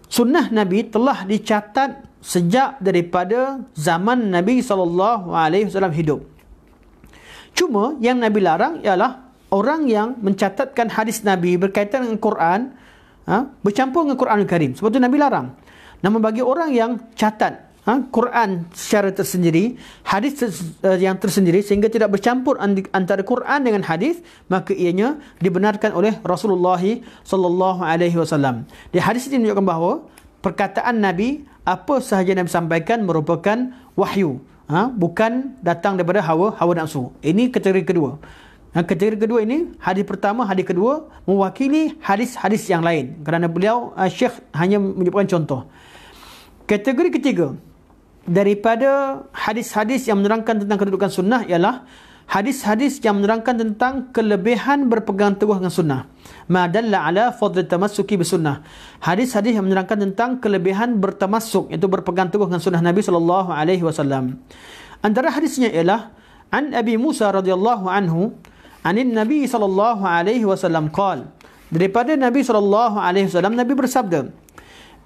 sunnah Nabi telah dicatat sejak daripada zaman Nabi SAW hidup. Cuma yang Nabi larang ialah orang yang mencatatkan hadis Nabi berkaitan dengan Quran bercampur dengan Quran Al-Karim. Sebab itu Nabi larang. Namun bagi orang yang catat Quran secara tersendiri, hadis yang tersendiri, sehingga tidak bercampur antara Quran dengan hadis, maka ianya dibenarkan oleh Rasulullah SAW. Di hadis ini menunjukkan bahawa perkataan Nabi, apa sahaja Nabi sampaikan merupakan wahyu, bukan datang daripada hawa nafsu. Ini kategori kedua. Kategori kedua ini, hadis pertama, hadis kedua mewakili hadis-hadis yang lain, kerana beliau Syekh hanya menyebutkan contoh. Kategori ketiga daripada hadis-hadis yang menerangkan tentang kedudukan sunnah ialah hadis-hadis yang menerangkan tentang kelebihan berpegang teguh dengan sunnah. Ma dalla ala fadl tamassuki bisunnah. Hadis-hadis yang menerangkan tentang kelebihan bertamassuk, iaitu berpegang teguh dengan sunnah Nabi SAW. Antara hadisnya ialah an Abi Musa radhiyallahu anhu anin Nabi SAW qala, daripada Nabi SAW, Nabi bersabda,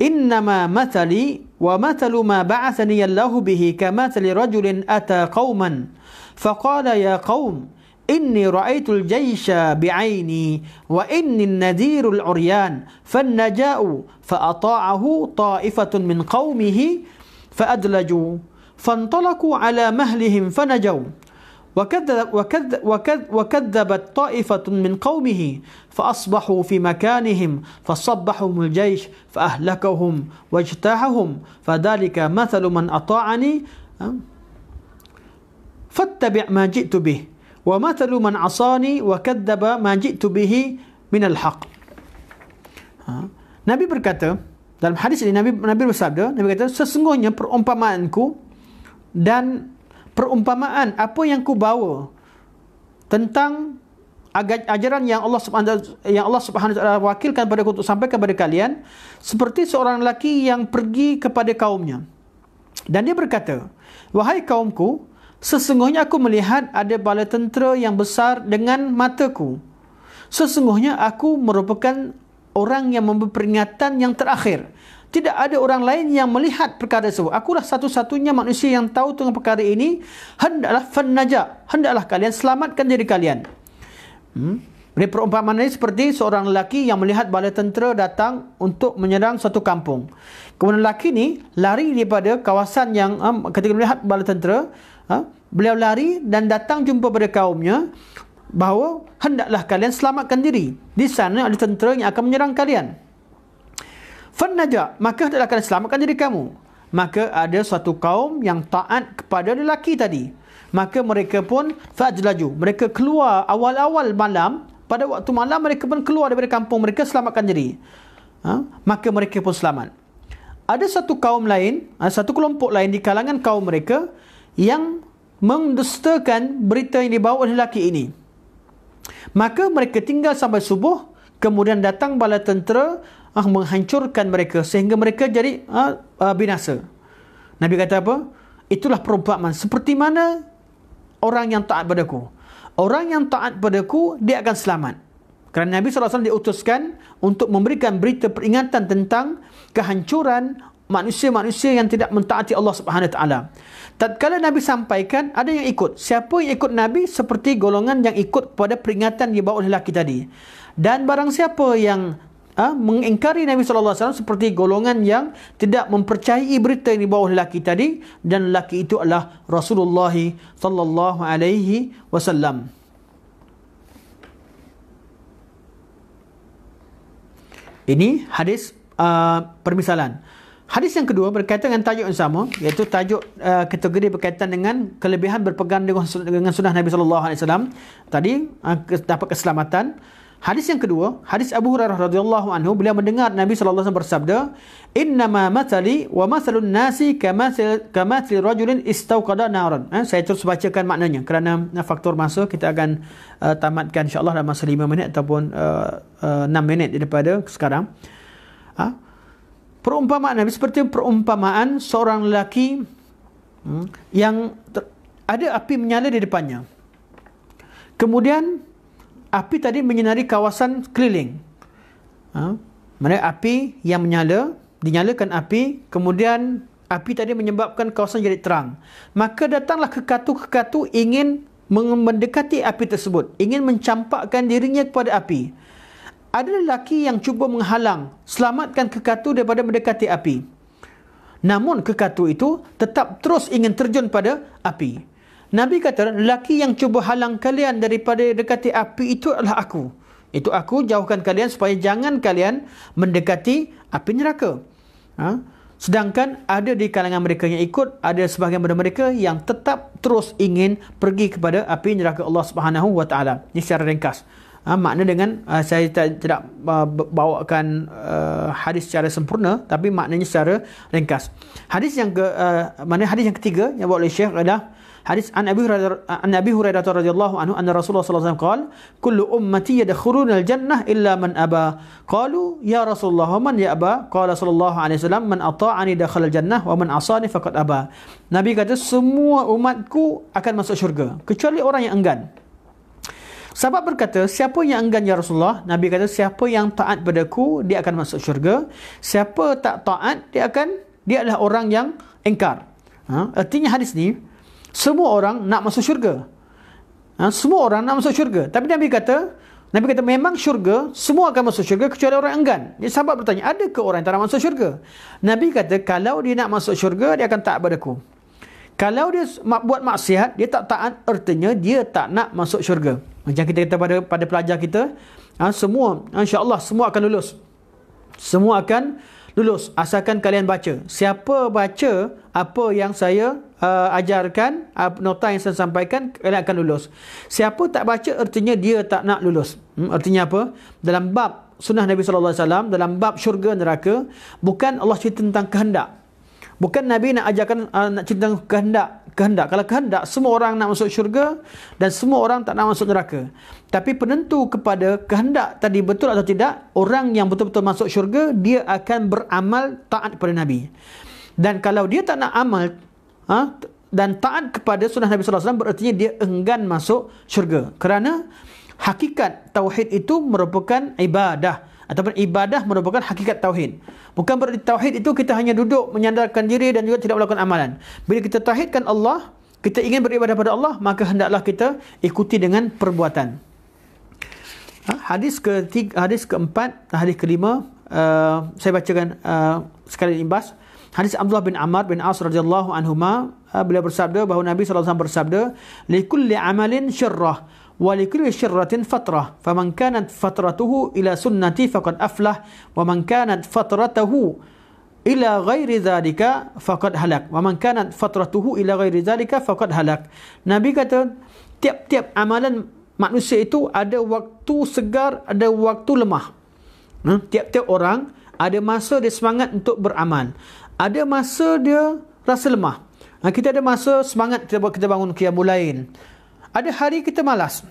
innama mathali wa mathalu ma ba'athani Allahu bihi kamathali rajulin ata qauman faqala ya qaum inni ra'aitul jaysha bi'aini wa inni an-nadhirul uryan fannaja'u fa'ata'ahu ta'ifatun min qaumihi fa'adlaju fantalaqu ala mahlihim fanajaw وكذبت طائفة من قومه فأصبحوا في مكانهم فصبحهم الجيش فأهلكهم واجتاحهم فذلك مثل من أطاعني فاتبع ما جئت به ومثل من عصاني وكذب ما جئت به من الحق. Nabi berkata dalam hadis ini, Nabi bersabda, Nabi kata, sesungguhnya perumpamaanku dan perumpamaan apa yang ku bawa tentang ajaran yang Allah Subhanahu wa taala wakilkan padaku untuk sampaikan kepada kalian, seperti seorang lelaki yang pergi kepada kaumnya dan dia berkata, wahai kaumku, sesungguhnya aku melihat ada bala tentera yang besar dengan mataku. Sesungguhnya aku merupakan orang yang memberi peringatan yang terakhir. Tidak ada orang lain yang melihat perkara tersebut. Akulah satu-satunya manusia yang tahu tentang perkara ini. Hendaklah kalian selamatkan diri kalian. Jadi perumpamaan ini seperti seorang lelaki yang melihat bala tentera datang untuk menyerang satu kampung. Kemudian lelaki ini lari daripada kawasan yang ketika melihat bala tentera, beliau lari dan datang jumpa pada kaumnya bahawa hendaklah kalian selamatkan diri. Di sana ada tentera yang akan menyerang kalian. Fannaja, maka hendaklah kalian selamatkan diri kamu. Maka ada suatu kaum yang taat kepada lelaki tadi. Maka mereka pun fajlaju, mereka keluar awal-awal malam pada waktu malam mereka pun keluar daripada kampung mereka, selamatkan diri. Maka mereka pun selamat. Ada satu kaum lain, satu kelompok lain di kalangan kaum mereka yang mendustakan berita yang dibawa oleh lelaki ini. Maka mereka tinggal sampai subuh, kemudian datang bala tentera menghancurkan mereka sehingga mereka jadi binasa. Nabi kata apa? Itulah perumpamaan seperti mana orang yang taat padaku. Orang yang taat padaku, dia akan selamat. Kerana Nabi SAW diutuskan untuk memberikan berita peringatan tentang kehancuran manusia-manusia yang tidak mentaati Allah Subhanahu Wa Taala. Tatkala Nabi sampaikan, ada yang ikut. Siapa yang ikut Nabi seperti golongan yang ikut pada peringatan yang dibawa oleh lelaki tadi. Dan barang siapa yang mengingkari Nabi SAW seperti golongan yang tidak mempercayai berita yang dibawa oleh lelaki tadi, dan lelaki itu adalah Rasulullah sallallahu alaihi wasallam. Ini hadis permisalan. Hadis yang kedua berkaitan dengan tajuk yang sama, iaitu tajuk kategori berkaitan dengan kelebihan berpegang dengan sunnah Nabi SAW. Tadi dapat keselamatan. Hadis yang kedua, hadis Abu Hurairah radhiyallahu anhu, beliau mendengar Nabi SAW bersabda, "Innama mathali wa mathalun nasi kamathli rajulin istauqada naran." Saya terus bacakan maknanya kerana faktor masa, kita akan tamatkan insya-Allah dalam masa 5 minit ataupun 6 minit daripada sekarang. Perumpamaan Nabi seperti perumpamaan seorang lelaki yang ada api menyala di depannya. Kemudian api tadi menyinari kawasan keliling. Mana api yang menyala, dinyalakan api, kemudian api tadi menyebabkan kawasan jadi terang. Maka datanglah kekatu-kekatu ingin mendekati api tersebut, ingin mencampakkan dirinya kepada api. Ada lelaki yang cuba menghalang, selamatkan kekatu daripada mendekati api. Namun kekatu itu tetap terus ingin terjun pada api. Nabi kata, lelaki yang cuba halang kalian daripada dekati api itu adalah aku. Itu aku, jauhkan kalian supaya jangan kalian mendekati api neraka. Sedangkan ada di kalangan mereka yang ikut, ada sebahagian daripada mereka yang tetap terus ingin pergi kepada api neraka Allah Subhanahu Wa Taala. Ini secara ringkas. Makna dengan saya tidak bawakan hadis secara sempurna, tapi maknanya secara ringkas. Hadis yang hadis yang ketiga yang bawa oleh Syekh adalah hadis an Abi Hurairah radhiyallahu anhu anna Rasulullah sallallahu alaihi wasallam qala kullu ummati yadkhuluna al-jannah illa man aba. Qalu ya Rasulullah wa man ya'ba? Qala sallallahu alaihi wasallam man ata'ani dakhala al-jannah wa man asani faqad aba. Nabi kata semua umatku akan masuk syurga kecuali orang yang enggan. Sahabat berkata, siapa yang enggan ya Rasulullah? Nabi kata, siapa yang taat padaku, dia akan masuk syurga. Siapa tak taat, dia adalah orang yang engkar. Artinya hadis ni, semua orang nak masuk syurga. Semua orang nak masuk syurga. Tapi Nabi kata memang syurga, semua akan masuk syurga kecuali orang enggan. Jadi sahabat bertanya, ada ke orang yang tak nak masuk syurga? Nabi kata, kalau dia nak masuk syurga, dia akan taat padaku. Kalau dia buat maksiat, dia tak taat, artinya dia tak nak masuk syurga. Macam kita kata pada pelajar kita, semua, insya-Allah semua akan lulus. Semua akan lulus asalkan kalian baca. Siapa baca apa yang saya ajarkan, nota yang saya sampaikan, kalian akan lulus. Siapa tak baca, artinya dia tak nak lulus. Artinya apa? Dalam bab sunnah Nabi sallallahu alaihi wasallam, dalam bab syurga neraka, bukan Allah cerita tentang kehendak. Bukan Nabi nak ajarkan nak cerita tentang kehendak. Kalau kehendak, semua orang nak masuk syurga dan semua orang tak nak masuk neraka. Tapi penentu kepada kehendak tadi betul atau tidak, orang yang betul-betul masuk syurga, dia akan beramal taat kepada Nabi. Dan kalau dia tak nak amal dan taat kepada sunnah Nabi sallallahu alaihi wasallam, berartinya dia enggan masuk syurga. Kerana hakikat tauhid itu merupakan ibadah, ataupun ibadah merupakan hakikat tauhid. Bukan berarti tauhid itu kita hanya duduk menyandarkan diri dan juga tidak melakukan amalan. Bila kita tauhidkan Allah, kita ingin beribadah pada Allah, maka hendaklah kita ikuti dengan perbuatan. Hadis keempat, hadis kelima, saya bacakan sekali imbas. Hadis Abdullah bin Amr bin As radhiyallahu anhuma, beliau bersabda bahawa Nabi sallallahu alaihi wasallam bersabda, "Likulli amalin syarrah wa likulli syarratin fatrah, faman kanat fatratuhu ila sunnati faqad aflah, wa man kanat fatratuhu ila ghairi dzalika faqad halak, wa man kanat fatratuhu ila ghairi dzalika faqad halak." Nabi kata, tiap-tiap amalan manusia itu ada waktu segar, ada waktu lemah. Tiap-tiap orang ada masa dia semangat untuk beramal, ada masa dia rasa lemah. Kita ada masa semangat kita bangun qiyamul lail, ada hari kita malas,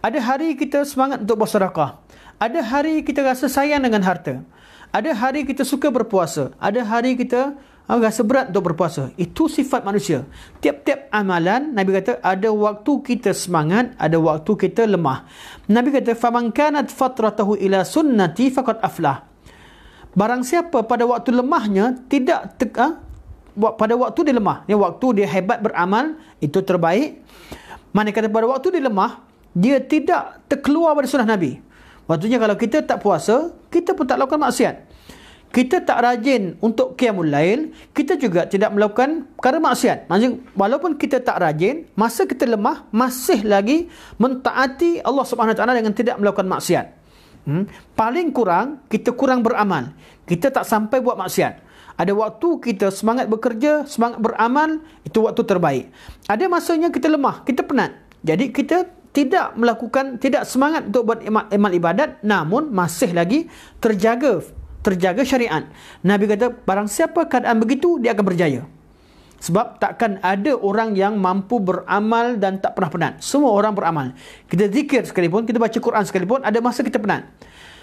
ada hari kita semangat untuk bersedekah, ada hari kita rasa sayang dengan harta, ada hari kita suka berpuasa, ada hari kita rasa berat untuk berpuasa. Itu sifat manusia. Tiap-tiap amalan, Nabi kata, ada waktu kita semangat, ada waktu kita lemah. Nabi kata, faman kanat fatratahu ila sunnati faqad aflah. Barang siapa pada waktu lemahnya tidak pada waktu dia lemah, waktu dia hebat beramal, itu terbaik. Mana kata pada waktu dia lemah, dia tidak terkeluar pada sunnah Nabi. Waktunya kalau kita tak puasa, kita pun tak lakukan maksiat. Kita tak rajin untuk qiyamul lail, kita juga tidak melakukan perkara maksiat. Maksudnya, walaupun kita tak rajin, masa kita lemah, masih lagi mentaati Allah Subhanahu Wa Taala dengan tidak melakukan maksiat. Paling kurang, kita kurang beramal. Kita tak sampai buat maksiat. Ada waktu kita semangat bekerja, semangat beramal, itu waktu terbaik. Ada masanya kita lemah, kita penat. Jadi kita tidak semangat untuk buat amal ibadat, namun masih lagi terjaga syariat. Nabi kata, barang siapa keadaan begitu, dia akan berjaya. Sebab takkan ada orang yang mampu beramal dan tak pernah penat. Semua orang beramal. Kita zikir sekalipun, kita baca Quran sekalipun, ada masa kita penat.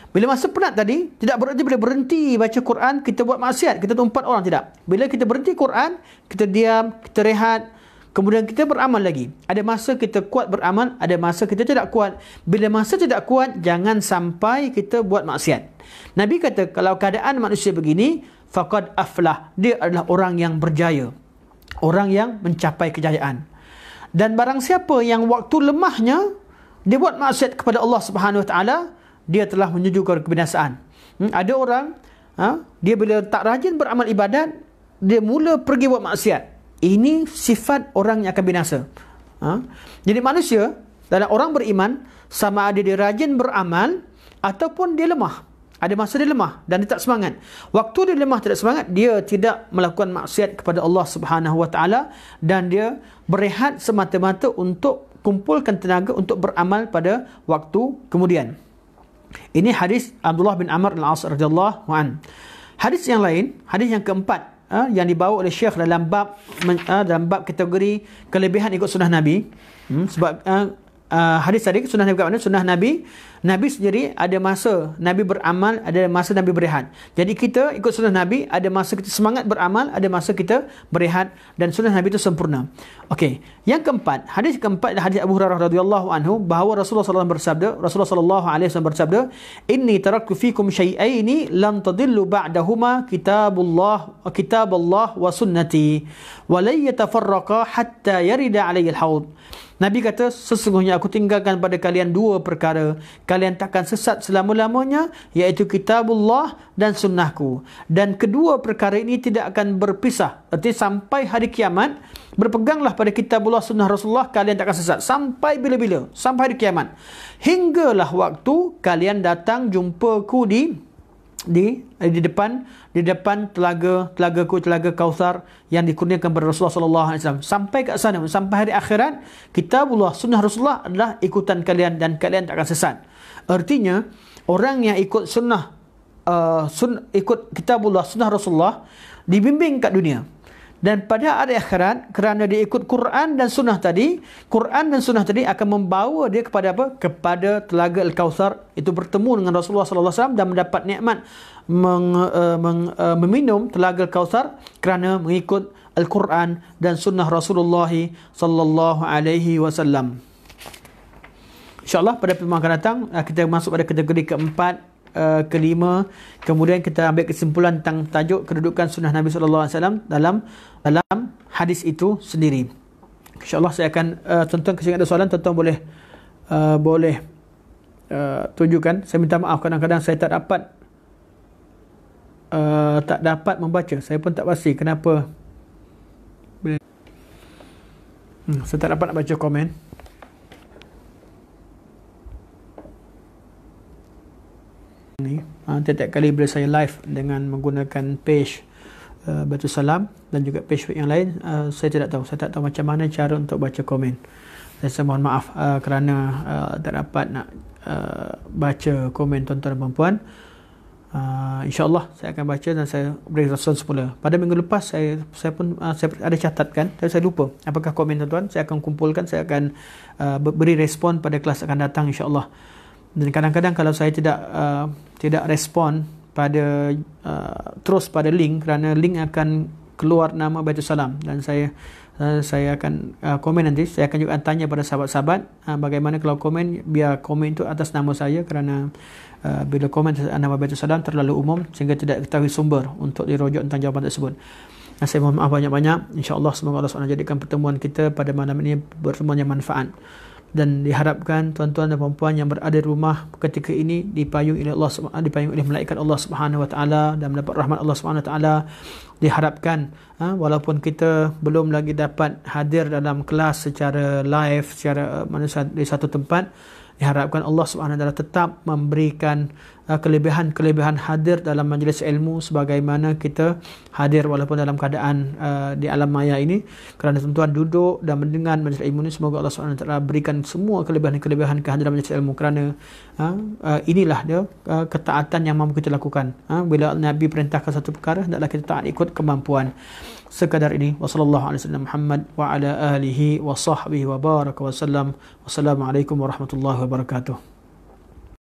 Bila masa penat tadi, tidak berarti bila berhenti baca Quran, kita buat maksiat, kita tumpat orang, tidak. Bila kita berhenti Quran, kita diam, kita rehat, kemudian kita beramal lagi. Ada masa kita kuat beramal, ada masa kita tidak kuat. Bila masa tidak kuat, jangan sampai kita buat maksiat. Nabi kata, kalau keadaan manusia begini, faqad aflah. Dia adalah orang yang berjaya. Orang yang mencapai kejayaan. Dan barang siapa yang waktu lemahnya, dia buat maksiat kepada Allah Subhanahu Wa Taala, dia telah menuju ke kebinasaan. Ada orang, dia bila tak rajin beramal ibadat, dia mula pergi buat maksiat. Ini sifat orang yang akan binasa. Jadi manusia, dalam orang beriman, sama ada dia rajin beramal ataupun dia lemah. Ada masa dia lemah dan dia tak semangat. Waktu dia lemah, tidak semangat, dia tidak melakukan maksiat kepada Allah Subhanahu Wa Taala dan dia berehat semata-mata untuk kumpulkan tenaga untuk beramal pada waktu kemudian. Ini hadis Abdullah bin Amr al-As radhiyallahu anhu. Hadis yang lain, hadis yang keempat, yang dibawa oleh Syekh dalam bab kategori kelebihan ikut sunnah Nabi. Sebab hadis tadi sunnah Nabi kat mana? Sunnah Nabi sendiri ada masa Nabi beramal, ada masa Nabi berehat. Jadi kita ikut sunnah Nabi, ada masa kita semangat beramal, ada masa kita berehat, dan sunnah Nabi itu sempurna. Okey, yang keempat, hadis keempat adalah hadis Abu Hurairah radhiyallahu anhu, bahawa Rasulullah sallallahu alaihi wasallam bersabda, inni taraktu fikum syai'aini lam tadillu ba'dahuma kitabullah wa sunnati wa la yatafarraqa hatta yarida alayhi al-haud. Nabi kata, sesungguhnya aku tinggalkan pada kalian dua perkara, kalian takkan sesat selama-lamanya, iaitu kitabullah dan sunnahku. Dan kedua perkara ini tidak akan berpisah. Artinya sampai hari kiamat, berpeganglah pada kitabullah, sunnah Rasulullah, kalian takkan sesat. Sampai bila-bila? Sampai hari kiamat. Hinggalah waktu kalian datang jumpaku di depan telaga Kautsar yang dikurniakan kepada Rasulullah sallallahu alaihi wasallam. Sampai ke sana, sampai hari akhirat, kitabullah, sunnah Rasulullah adalah ikutan kalian dan kalian tak akan sesat. Artinya, orang yang ikut ikut kitabullah, sunnah Rasulullah, dibimbing kat dunia. Dan pada hari akhirat, kerana dia ikut Quran dan sunnah tadi akan membawa dia kepada apa? Kepada telaga Al-Kautsar, itu bertemu dengan Rasulullah sallallahu alaihi wasallam dan mendapat nikmat meminum telaga Al-Kautsar kerana mengikut Al-Quran dan sunnah Rasulullah sallallahu alaihi wasallam. InsyaAllah pada pertemuan akan datang kita masuk pada kategori keempat, kelima, kemudian kita ambil kesimpulan tentang tajuk kedudukan sunnah Nabi sallallahu alaihi wasallam dalam hadis itu sendiri. InsyaAllah saya akan tuan-tuan, kalau ada soalan, tuan-tuan boleh tunjukkan. Saya minta maaf, kadang-kadang saya tak dapat membaca. Saya pun tak pasti kenapa saya tak dapat nak baca komen. Ni tiap-tiap kali bila saya live dengan menggunakan page Batu Salam dan juga page yang lain, saya tak tahu macam mana cara untuk baca komen. Dan saya mohon maaf kerana tak dapat nak baca komen tuan-tuan dan puan-puan. InsyaAllah saya akan baca dan saya beri respon semula. Pada minggu lepas saya pun saya ada catatkan, tapi saya lupa apakah komen tuan-tuan. Saya akan kumpulkan, saya akan beri respon pada kelas akan datang insyaAllah. Dan kadang-kadang kalau saya tidak respon pada terus pada link, kerana link akan keluar nama Baitul Salam, dan saya akan komen nanti. Saya akan juga tanya pada sahabat-sahabat bagaimana kalau komen, biar komen itu atas nama saya, kerana bila komen nama Baitul Salam terlalu umum sehingga tidak ketahui sumber untuk dirujuk tentang jawapan tersebut. Saya mohon maaf banyak-banyak. InsyaAllah semoga Allah SWT jadikan pertemuan kita pada malam ini pertemuan yang manfaat, dan diharapkan tuan-tuan dan puan-puan yang berada di rumah ketika ini dipayungi oleh Allah, dipayungi oleh malaikat Allah Subhanahu Wa Taala dan mendapat rahmat Allah Subhanahu Wa Taala. Diharapkan walaupun kita belum lagi dapat hadir dalam kelas secara live, secara di satu tempat, diharapkan Allah Subhanahu Wa Taala tetap memberikan kelebihan-kelebihan hadir dalam majlis ilmu sebagaimana kita hadir walaupun dalam keadaan di alam maya ini. Kerana tuan-tuan duduk dan mendengar majlis ilmu ini, semoga Allah Subhanahu Wa Taala berikan semua kelebihan-kelebihan kehadiran majlis ilmu, kerana inilah dia ketaatan yang mampu kita lakukan. Bila Nabi perintahkan satu perkara, hendaklah kita taat ikut kemampuan. Sekadar ini. Wassallallahu alaihi wasallam Muhammad wa ala alihi wa sahbihi wa baraka wa sallam. Wassalamualaikum warahmatullahi wabarakatuh.